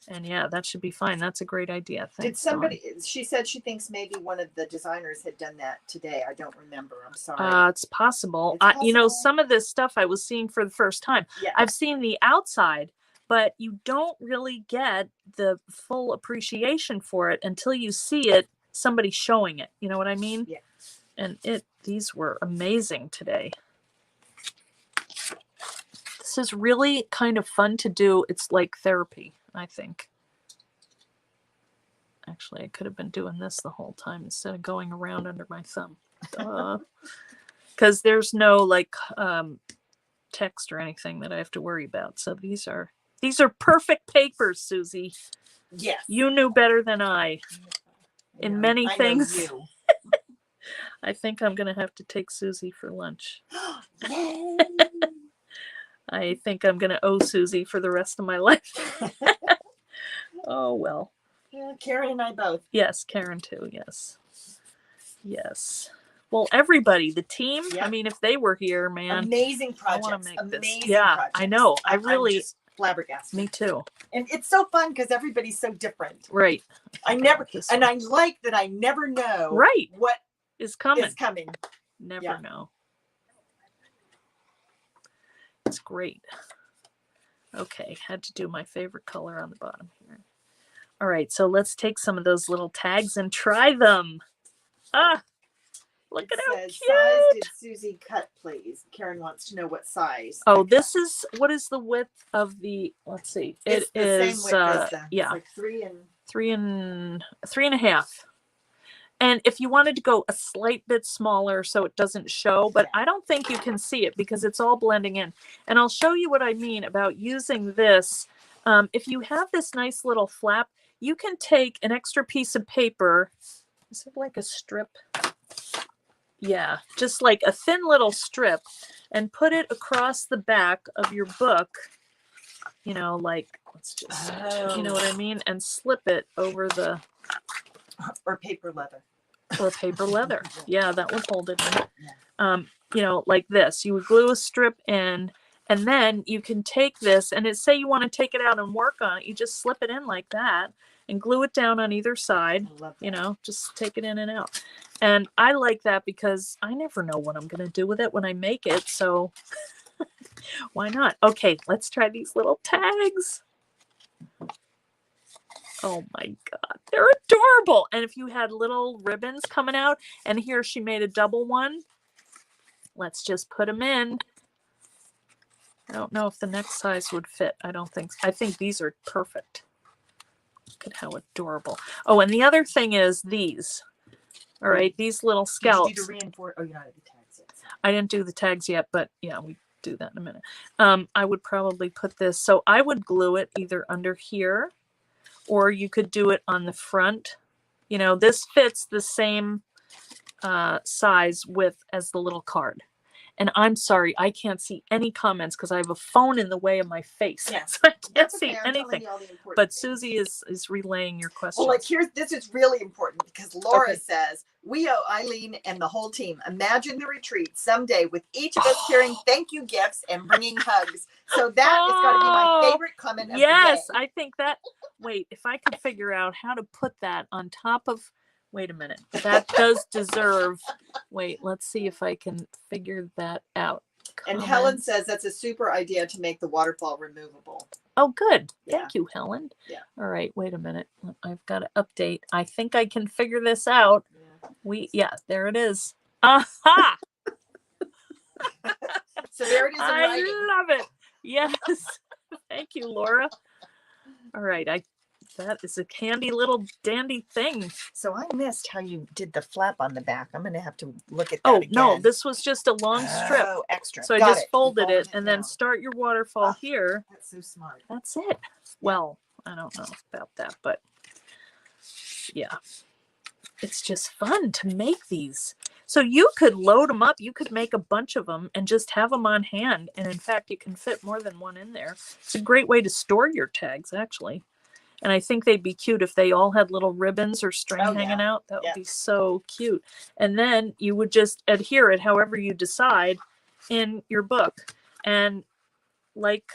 And yeah, that should be fine. That's a great idea. Thanks, Did somebody, she said she thinks maybe one of the designers had done that today. I don't remember. I'm sorry. It's possible. It's possible. You know, some of this stuff I was seeing for the first time. Yeah. I've seen the outside, but you don't really get the full appreciation for it until you see it, somebody showing it. You know what I mean? Yeah. And these were amazing today. This is really kind of fun to do. It's like therapy, I think. Actually, I could have been doing this the whole time instead of going around under my thumb. Because there's no like text or anything that I have to worry about. So these are perfect papers, Susie. Yes. You knew better than I in many things. I think I'm going to have to take Susie for lunch. I think I'm going to owe Susie for the rest of my life. Oh, well. Yeah, Karen and I both. Yes, Karen too. Yes. Yes. Well, everybody, the team, Yep. I mean, if they were here, man. Amazing projects. I want to make Amazing this. Yeah, projects. I know. I'm just flabbergasted. Me too. And it's so fun because everybody's so different. Right. I like that I never know Right. what is coming. Never Yeah. know. It's great. Okay, had to do my favorite color on the bottom here. All right, so let's take some of those little tags and try them. Ah, look at how cute. Size did Susie cut, please? Karen wants to know what size. Oh, this is, what is the width of the, let's see. It's the is, same width as the, yeah. like 3 and 3.5. And if you wanted to go a slight bit smaller so it doesn't show, but I don't think you can see it because it's all blending in. And I'll show you what I mean about using this. If you have this nice little flap, you can take an extra piece of paper. Is it like a strip? Yeah, just like a thin little strip, and put it across the back of your book. You know, like, let's just, you know what I mean? And slip it over the... Or paper leather. Or paper leather. Yeah, that would hold it in. You know, like this. You would glue a strip in, and then you can take this, and say you want to take it out and work on it. You just slip it in like that and glue it down on either side. You know, just take it in and out. And I like that because I never know what I'm going to do with it when I make it. So why not? Okay, let's try these little tags. Oh my God, they're adorable. And if you had little ribbons coming out, and here she made a double one. Let's just put them in. I don't know if the next size would fit. I don't think so. I think these are perfect. Look at how adorable. Oh, and the other thing is these. All right, these little scalps. Did you reinforce? Oh, you're not at the tags yet. I didn't do the tags yet, but yeah, we do that in a minute. I would probably put this. So I would glue it either under here, or you could do it on the front. You know, this fits the same size width as the little card. And I'm sorry, I can't see any comments because I have a phone in the way of my face. Yeah. So I can't That's see okay. I'm telling anything. you all the important But things. Susie is relaying your question. Well, like this is really important because Laura Okay. says, we owe Eileen and the whole team. Imagine the retreat someday with each of us carrying thank you gifts and bringing hugs. So that is got to be my favorite comment of yes, the day. I think that, wait, if I could figure out how to put that on top of, wait a minute, that does deserve, wait, let's see if I can figure that out. And Comments. Helen says that's a super idea to make the waterfall removable. Oh, good. Yeah. Thank you, Helen. Yeah. All right, wait a minute. I've got to update. I think I can figure this out. Yeah, there it is. Aha! So there it is in I writing. love it. Yes. Thank you, Laura. All right, that is a handy little dandy thing. So I missed how you did the flap on the back. I'm going to have to look at that Oh, again. no, this was just a long strip. Oh, extra. So I Got just it. folded You it and then down. start your waterfall here. That's so smart. That's it. Well, I don't know about that, but yeah, it's just fun to make these. So you could load them up. You could make a bunch of them and just have them on hand. And in fact, you can fit more than one in there. It's a great way to store your tags, actually. And I think they'd be cute if they all had little ribbons or string hanging out. That would be so cute. And then you would just adhere it however you decide in your book. And like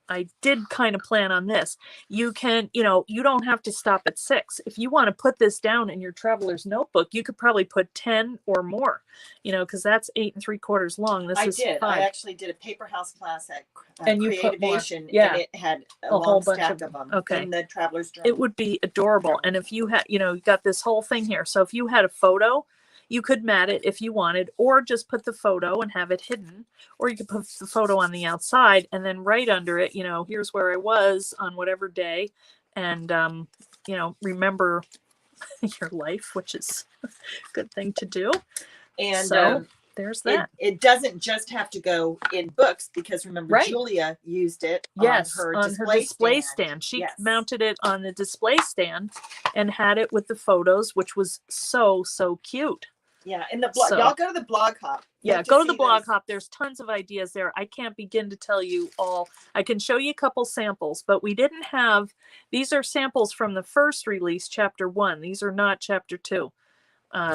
I did kind of plan on this. You can, you don't have to stop at 6. If you want to put this down in your traveler's notebook, you could probably put 10 or more, because that's 8 3/4 long. This is 5. I actually did a paper house class at And you put more. Creativation, Yeah. and it had a whole long bunch stack of of them Okay. in the traveler's journal. It would be adorable. And if you had, you got this whole thing here. So if you had a photo, you could mat it if you wanted, or just put the photo and have it hidden, or you could put the photo on the outside and then right under it, here's where I was on whatever day. And, remember your life, which is a good thing to do. And so there's that. It doesn't just have to go in books because remember, Right. Julia used it Yes, on her display stand. She mounted it on the display stand and had it with the photos, which was so cute. Yeah, in the blog. So- Y'all go to the blog hop. You Yeah, have go to the see blog those. hop. There's tons of ideas there. I can't begin to tell you all. I can show you a couple samples, but we didn't have, these are samples from the first release, chapter 1. These are not chapter 2.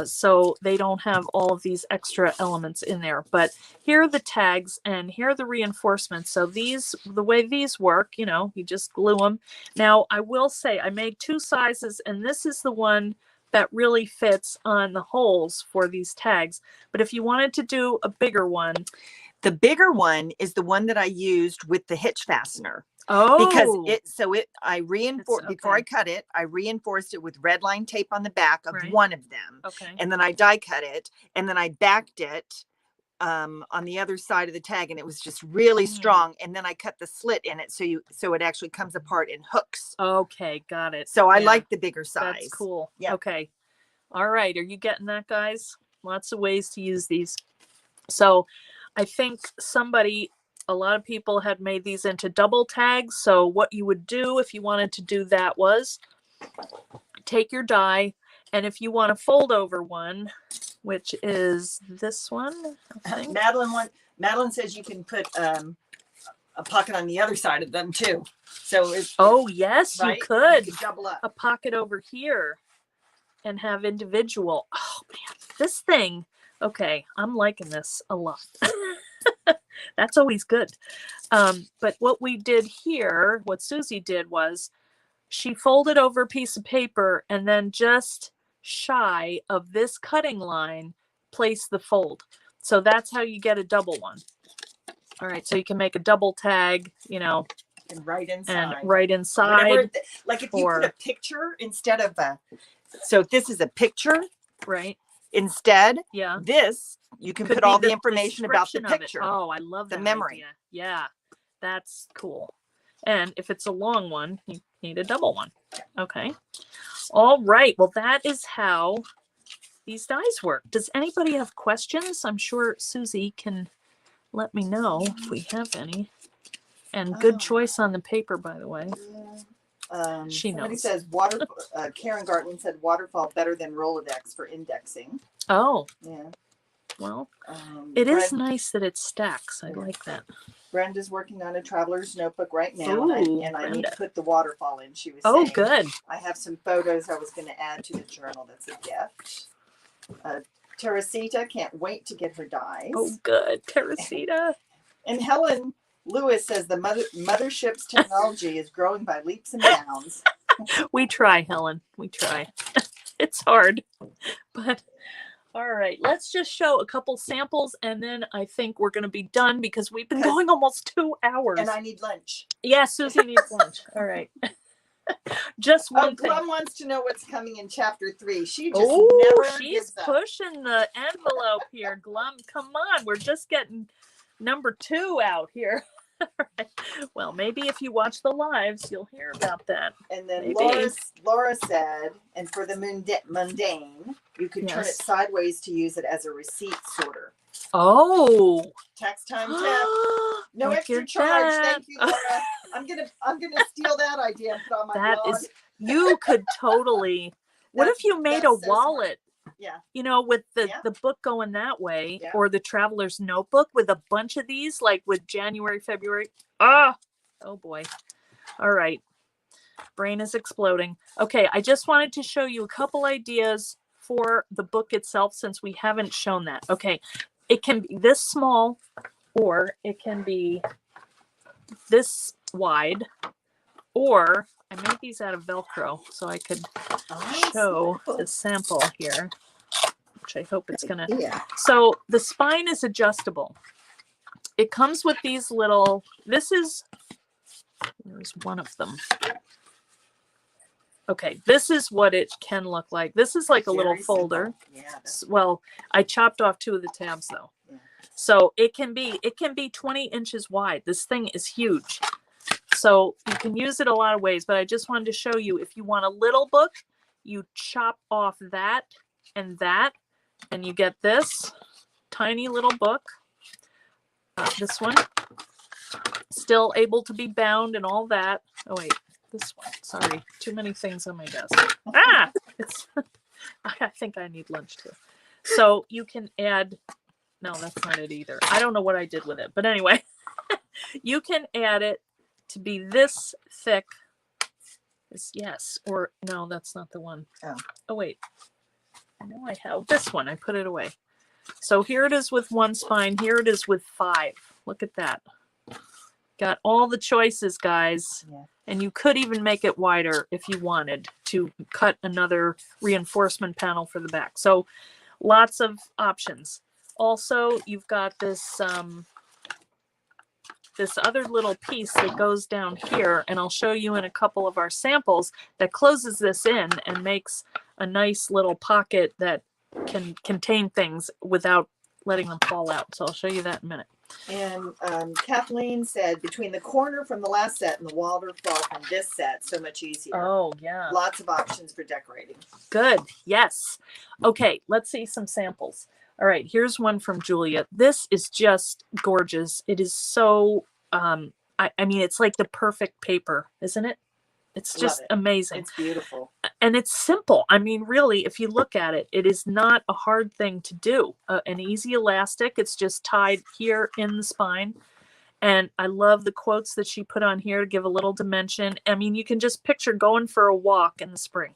So they don't have all of these extra elements in there, but here are the tags and here are the reinforcements. So the way these work, you just glue them. Now I will say I made 2 sizes and this is the one that really fits on the holes for these tags. But if you wanted to do a bigger one. The bigger one is the one that I used with the hitch fastener. Oh, Because I reinforced before I cut it, I reinforced it with red line tape on the back of one of them. Okay. And then I die cut it and then I backed it on the other side of the tag and it was just really strong. And then I cut the slit in it so it actually comes apart in hooks. Okay, got it. So I like the bigger size. That's cool. Yeah. Okay. All right. Are you getting that, guys? Lots of ways to use these. So I think a lot of people had made these into double tags. So what you would do if you wanted to do that was take your die, and if you want to fold over one, which is this one, I think. Madeline says you can put a pocket on the other side of them too. So Yes, right? you could. You double up. A pocket over here and have individual. Oh man, this thing. Okay, I'm liking this a lot. That's always good. But what we did here, what Susie did was she folded over a piece of paper and then just shy of this cutting line, place the fold. So that's how you get a double one. All right, so you can make a double tag, can write inside. and write inside. Whatever, like if you or- put a picture instead of so if this is a picture, Right. instead, Yeah. this, you can Could put be all the the information about the description of it. picture. Oh, I love the that memory. idea. Yeah, that's cool. And if it's a long one, you need a double one. Okay. All right. Well, that is how these dies work. Does anybody have questions? I'm sure Susie can let me know if we have any. And good choice on the paper, by the way. She Somebody knows. says Karen Gartland said Waterfall better than Rolodex for indexing. Oh, Yeah. well, it is Brenda, nice that it stacks. I like that. Brenda's working on a traveler's notebook right now, Ooh, and I need Brenda. to put the waterfall in. She was Oh, saying, good. I have some photos I was going to add to the journal. That's a gift. Teresita can't wait to get her dies. Oh, good. Teresita. And Helen Lewis says the mothership's technology is growing by leaps and bounds. We try, Helen. We try. It's hard, but all right. Let's just show a couple samples, and then I think we're going to be done because we've been going almost 2 hours. And I need lunch. Yeah, Susie needs lunch. All right. Just one thing. Glum wants to know what's coming in chapter 3. She just Oh, never she's gives up. pushing the envelope here, Glum. Come on, we're just getting number 2 out here. Right. Well, maybe if you watch the lives, you'll hear about that. And then Maybe. Laura said, and for the mundane, you could turn it Yes. sideways to use it as a receipt sorter. Oh. Tax time tip. No Look extra at charge. that. Thank you, Laura. I'm gonna steal that idea and put on my That blog. is, you could totally. What if you made a that's so smart. wallet? Yeah. You know, with the Yeah. the book going that way, Yeah. or the traveler's notebook with a bunch of these, like with January, February. Oh boy. All right. Brain is exploding. Okay, I just wanted to show you a couple ideas for the book itself since we haven't shown that. Okay, it can be this small, or it can be this wide, or I made these out of Velcro so I could show the sample here, which I hope it's gonna. Yeah. So the spine is adjustable. It comes with these little, there's one of them. Okay, this is what it can look like. This is like a little Very folder. simple. Yeah. Well, I chopped off 2 of the tabs though. Yeah. So it can be 20 inches wide. This thing is huge. So you can use it a lot of ways, but I just wanted to show you, if you want a little book, you chop off that, and you get this tiny little book. This one, still able to be bound and all that. Oh wait, this one, sorry, too many things on my desk. It's, I think I need lunch too. So you can add, no, that's not it either. I don't know what I did with it, but anyway, you can add it to be this thick. Yes, or no, that's not the one. Oh wait, I know I have this one. I put it away. So here it is with 1 spine. Here it is with 5. Look at that. Got all the choices, guys. Yeah. And you could even make it wider if you wanted to cut another reinforcement panel for the back. So lots of options. Also, you've got this this other little piece that goes down here, and I'll show you in a couple of our samples, that closes this in and makes a nice little pocket that can contain things without letting them fall out. So I'll show you that in a minute. And Kathleen said, between the corner from the last set and the waterfall from this set, so much easier. Oh, yeah. Lots of options for decorating. Good. Yes. Okay, let's see some samples. All right, here's one from Julia. This is just gorgeous. It is so, I mean, it's like the perfect paper, isn't it? It's just amazing. It's beautiful. And it's simple. I mean, really, if you look at it, it is not a hard thing to do. An easy elastic. It's just tied here in the spine. And I love the quotes that she put on here to give a little dimension. I mean, you can just picture going for a walk in the spring.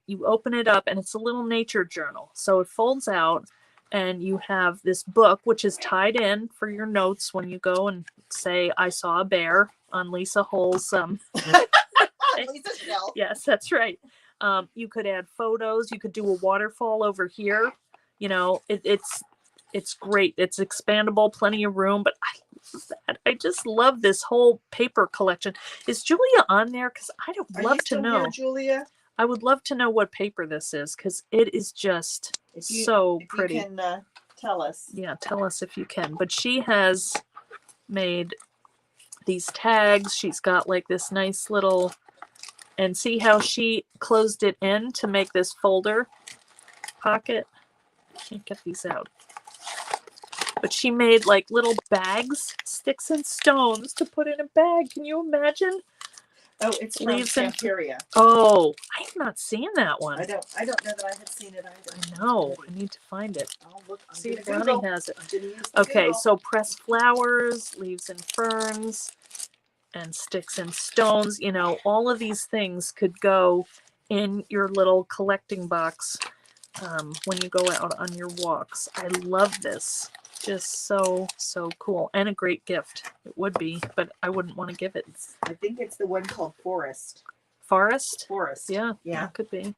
You open it up and it's a little nature journal. So it folds out and you have this book, which is tied in for your notes when you go and say, I saw a bear on Lisa Hull's. Lisa's shell. Yes, that's right. You could add photos. You could do a waterfall over here. You know, it's great. It's expandable, plenty of room. But that. I just love this whole paper collection. Is Julia on there? Because I'd love to know. Julia? I would love to know what paper this is, because it is just so pretty. You can tell us. Yeah, tell us if you can. But she has made these tags. She's got like this nice little, and see how she closed it in to make this folder pocket. I can't get these out. But she made like little bags, sticks and stones to put in a bag. Can you imagine? Oh, it's from Leaves and Camperia. Oh, I have not seen that one. I don't know that I have seen it either. I know. I need to find it. I'll look. See if Ronnie has it. Okay, so pressed flowers, leaves and ferns, and sticks and stones. You know, all of these things could go in your little collecting box when you go out on your walks. I love this. Just so cool, and a great gift. It would be, but I wouldn't want to give it. I think it's the one called Forest. Forest? Yeah. That could be.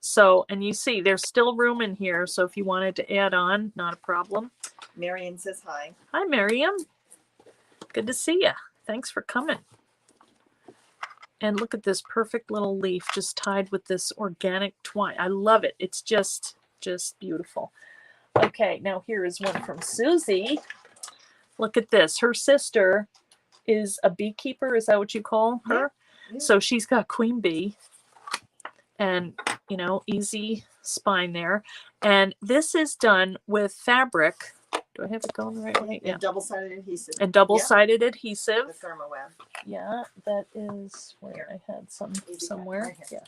So, and you see, there's still room in here. So if you wanted to add on, not a problem. Marion says hi. Hi, Miriam. Good to see you. Thanks for coming. And look at this perfect little leaf just tied with this organic twine. I love it. It's just beautiful. Okay, now here is one from Susie. Look at this. Her sister is a beekeeper. Is that what you call her? Yeah. So she's got queen bee and, you know, easy spine there. And this is done with fabric. Do I have it going the right way? Yeah. Double-sided adhesive. And double-sided adhesive. The thermoweb. Yeah, that is where I had some somewhere. Right here. Yeah.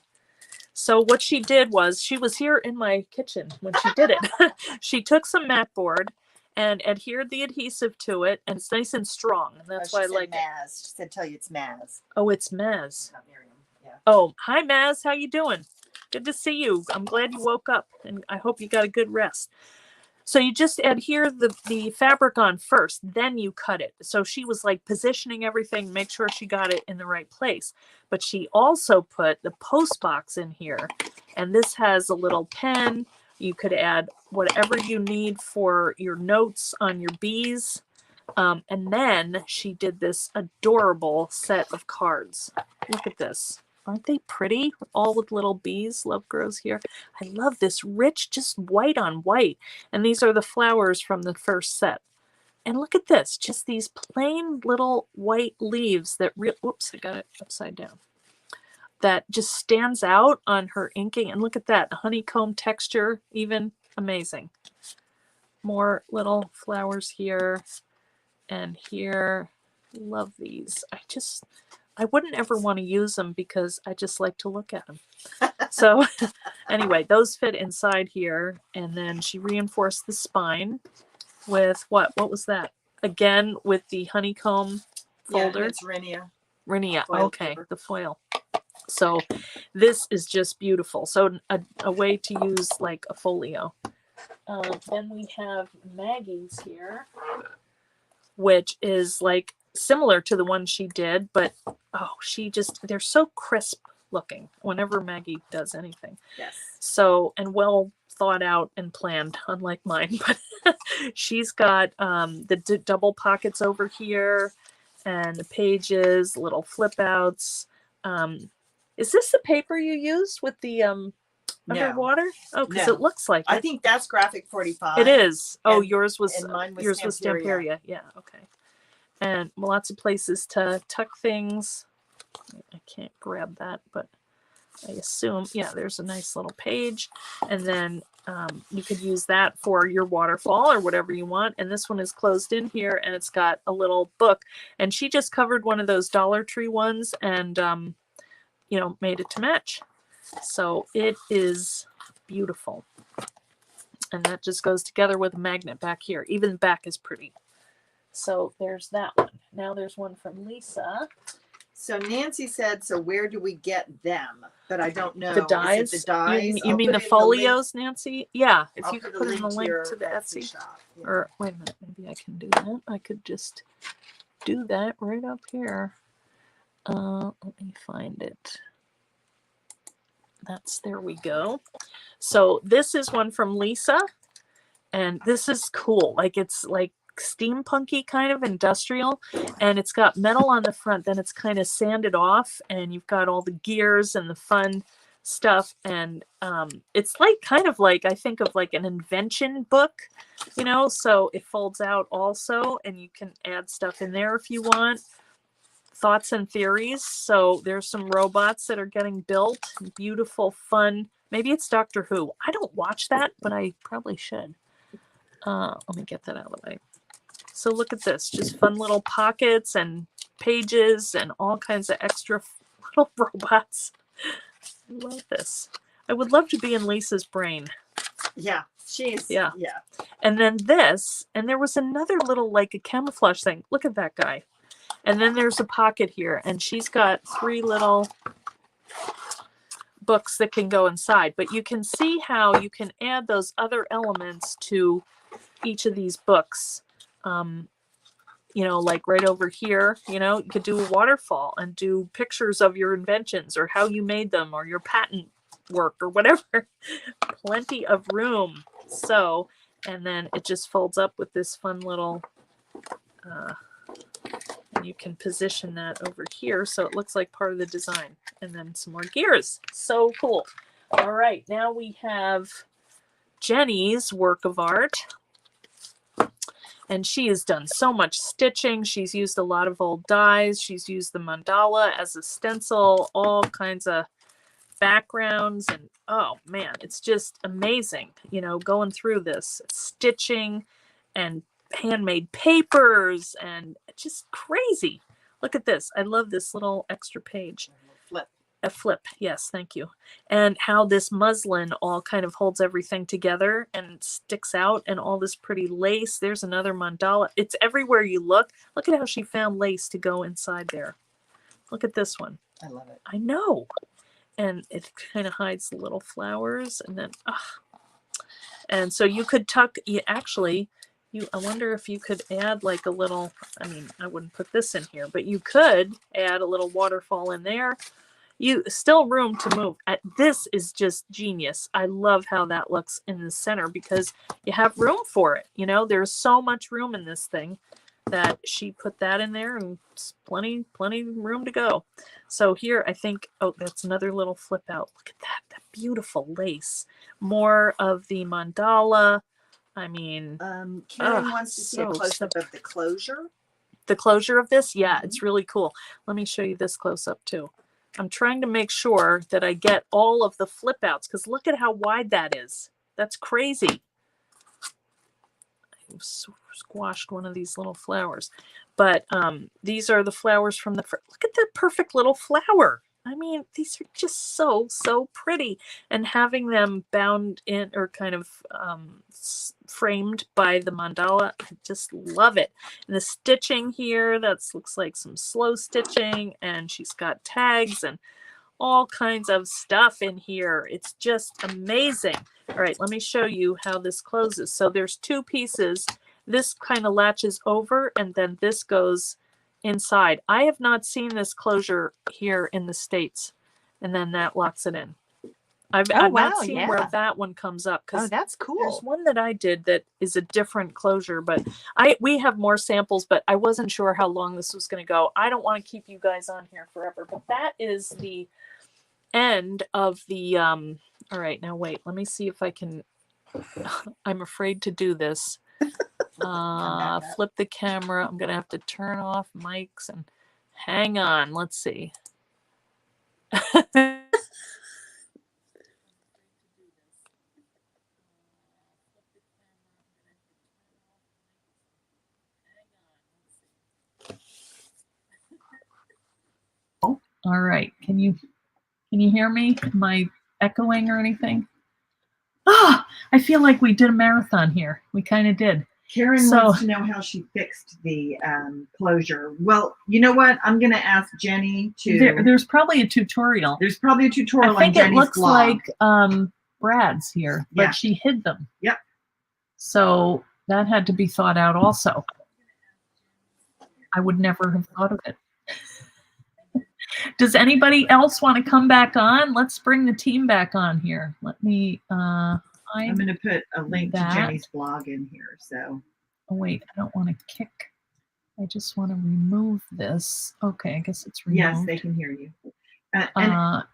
So what she did was, she was here in my kitchen when she did it. She took some mat board and adhered the adhesive to it, and it's nice and strong. And that's why I like it. Maz. She said, tell you it's Maz. Oh, it's Maz. Not Miriam. Yeah. Oh, hi Maz. How you doing? Good to see you. I'm glad you woke up, and I hope you got a good rest. So you just adhere the fabric on first, then you cut it. So she was like positioning everything, make sure she got it in the right place. But she also put the post box in here. And this has a little pen. You could add whatever you need for your notes on your bees. And then she did this adorable set of cards. Look at this. Aren't they pretty? All with little bees. Love grows here. I love this rich, just white on white. And these are the flowers from the first set. And look at this, just these plain little white leaves that, whoops, I got it upside down. That just stands out on her inking. And look at that, honeycomb texture, even amazing. More little flowers here and here. Love these. I wouldn't ever want to use them because I just like to look at them. So anyway, those fit inside here. And then she reinforced the spine with what was that? Again, with the honeycomb folder. Yeah, it's Rhinea. Foil Okay, paper. the foil. So this is just beautiful. So a way to use like a folio. Then we have Maggie's here, which is like similar to the one she did, but they're so crisp looking whenever Maggie does anything. Yes. So, and well thought out and planned, unlike mine, but she's got the double pockets over here and the pages, little flip outs. Is this the paper you used with the underwater? Oh, because it looks like I think that's graphic 45. it is. Oh, And- yours was and mine was yours was Stamperia. Stamperia. Yeah, okay. And lots of places to tuck things. I can't grab that, but I assume, yeah, there's a nice little page. And then you could use that for your waterfall or whatever you want. And this one is closed in here and it's got a little book. And she just covered one of those Dollar Tree ones and, made it to match. So it is beautiful. And that just goes together with a magnet back here. Even the back is pretty. So there's that one. Now there's one from Lisa. So Nancy said, so where do we get them? But I don't know. The Is it dies? the dies? You I'll mean put the it in folios, Nancy? Yeah. If I'll you could put in the link your to the Etsy. shop. Yeah. Or wait a minute, maybe I can do that. I could just do that right up here. Let me find it. There we go. So this is one from Lisa. And this is cool. Like it's like steampunky kind of industrial, and it's got metal on the front, then it's kind of sanded off, and you've got all the gears and the fun stuff, and it's like kind of like, I think of like an invention book, you know, so it folds out also, and you can add stuff in there if you want. Thoughts and theories. So there's some robots that are getting built. Beautiful, fun. Maybe it's Doctor Who. I don't watch that, but I probably should. Let me get that out of the way. So look at this. Just fun little pockets and pages and all kinds of extra little robots. I love this. I would love to be in Lisa's brain. Yeah, she's, Yeah. yeah. And then this, and there was another little, like a camouflage thing. Look at that guy. And then there's a pocket here, and she's got 3 little books that can go inside. But you can see how you can add those other elements to each of these books. You know, like right over here, you know, you could do a waterfall and do pictures of your inventions or how you made them or your patent work or whatever. Plenty of room. So, and then it just folds up with this fun little and you can position that over here so it looks like part of the design. And then some more gears. So cool. All right, now we have Jenny's work of art. And she has done so much stitching. She's used a lot of old dies. She's used the mandala as a stencil, all kinds of backgrounds. And oh man, it's just amazing, you know, going through this stitching and handmade papers and just crazy. Look at this. I love this little extra page. A flip. Yes, thank you. And how this muslin all kind of holds everything together and sticks out, and all this pretty lace. There's another mandala. It's everywhere you look. Look at how she found lace to go inside there. Look at this one. I love it. I know. And it kind of hides the little flowers, and then and so you could tuck, I wonder if you could add like a little, I mean, I wouldn't put this in here, but you could add a little waterfall in there. You still room to move. This is just genius. I love how that looks in the center because you have room for it. You know, there's so much room in this thing that she put that in there, and it's plenty room to go. So here, I think, oh, that's another little flip out. Look at that beautiful lace. More of the mandala. I mean, Karen wants to see a so close up of the closure. The closure of this, yeah, it's really cool. Let me show you this close up too. I'm trying to make sure that I get all of the flip outs because look at how wide that is. That's crazy. I squashed one of these little flowers, but these are the flowers from the, look at that perfect little flower. I mean, these are just so pretty, and having them bound in or kind of framed by the mandala, I just love it. And the stitching here, that looks like some slow stitching, and she's got tags and all kinds of stuff in here. It's just amazing. All right, let me show you how this closes. So there's 2 pieces. This kind of latches over, and then this goes inside. I have not seen this closure here in the States, and then that locks it in. I've not seen where that one comes up. Oh, that's cool. There's one that I did that is a different closure, but we have more samples, but I wasn't sure how long this was going to go. I don't want to keep you guys on here forever, but that is the end of the, all right, now wait, let me see if I can, I'm afraid to do this. Flip the camera. I'm gonna have to turn off mics and hang on. Let's see. All right. Can you hear me? Am I echoing or anything? I feel like we did a marathon here. We kind of did. Karen wants to know how she fixed the closure. Well, you know what? I'm going to ask Jenny to. There's probably a tutorial. There's probably a tutorial. I think on Jenny's it looks blog. like Brad's here, but she hid them. Yep. So that had to be thought out also. I would never have thought of it. Does anybody else want to come back on? Let's bring the team back on here. Let me. I'm going to put a link to Jenny's blog in here. So Oh, wait, I don't want to kick. I just want to remove this. Okay, I guess it's removed. Yes, they can hear you.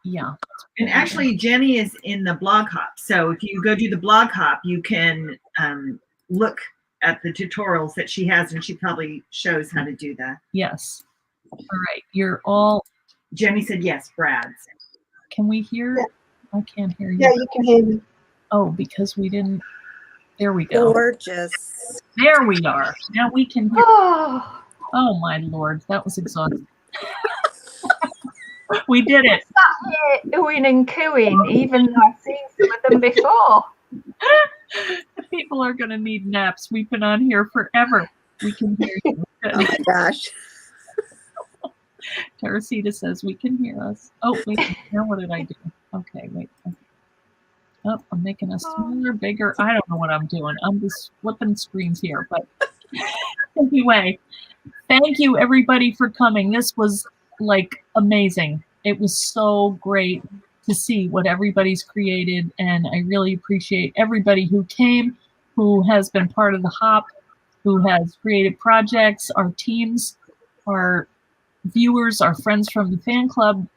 Yeah. And actually, Jenny is in the blog hop. So if you go to the blog hop, you can look at the tutorials that she has, and she probably shows how to do that. Yes. All right. You're all. Jenny said yes, Brad's. Can we hear? Yeah. I can't hear you. Yeah, you can hear me. Oh, because we didn't. There we go. Gorgeous. There we are. Now we can hear. Oh, Oh, my Lord. That was exhausting. We did it. sat here oohing and cooing, even though I've seen some of them before. People are going to need naps. We've been on here forever. We can hear you. Oh my gosh. Teresita says we can hear us. Oh, wait. Now what did I do? Okay, wait. Oh, I'm making us smaller, bigger. I don't know what I'm doing. I'm just flipping screens here. But anyway, thank you, everybody, for coming. This was like amazing. It was so great to see what everybody's created, and I really appreciate everybody who came, who has been part of the hop, who has created projects, our teams, our viewers, our friends from the fan club.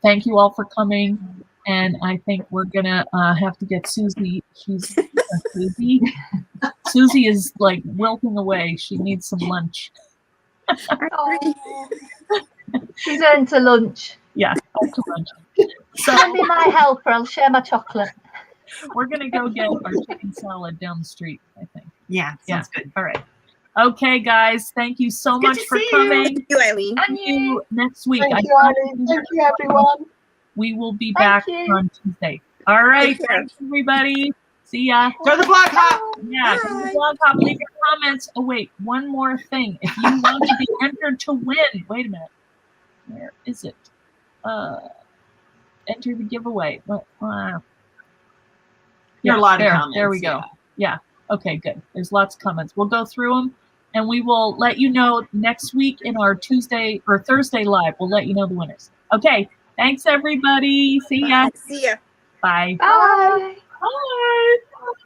Thank you all for coming, and I think we're gonna have to get Susie. She's Susie. Susie is like wilting away. She needs some lunch. Oh. She's earned to lunch. Yeah, up to lunch. So Send me my helper. I'll share my chocolate. we're gonna go get our chicken salad down the street, I think. Yeah, sounds good. All right. Okay, guys. Thank you so Good much to for see you. coming. Thank you, Eileen. See you next week. Thank I you, Eileen. Thank you, everyone. We will be Thank back you. on Tuesday. All right. Take care. Thanks, everybody. See ya. Go to the blog hop. Yeah, go to the blog hop, leave your comments. Oh, wait, one more thing. If you want to be entered to win, wait a minute. Where is it? Enter the giveaway. What? There are a lot of comments. There we go. Yeah. Okay, good. There's lots of comments. We'll go through them, and we will let you know next week in our Tuesday or Thursday live. We'll let you know the winners. Okay. Thanks, everybody. See ya. See ya. Bye. Bye. Bye.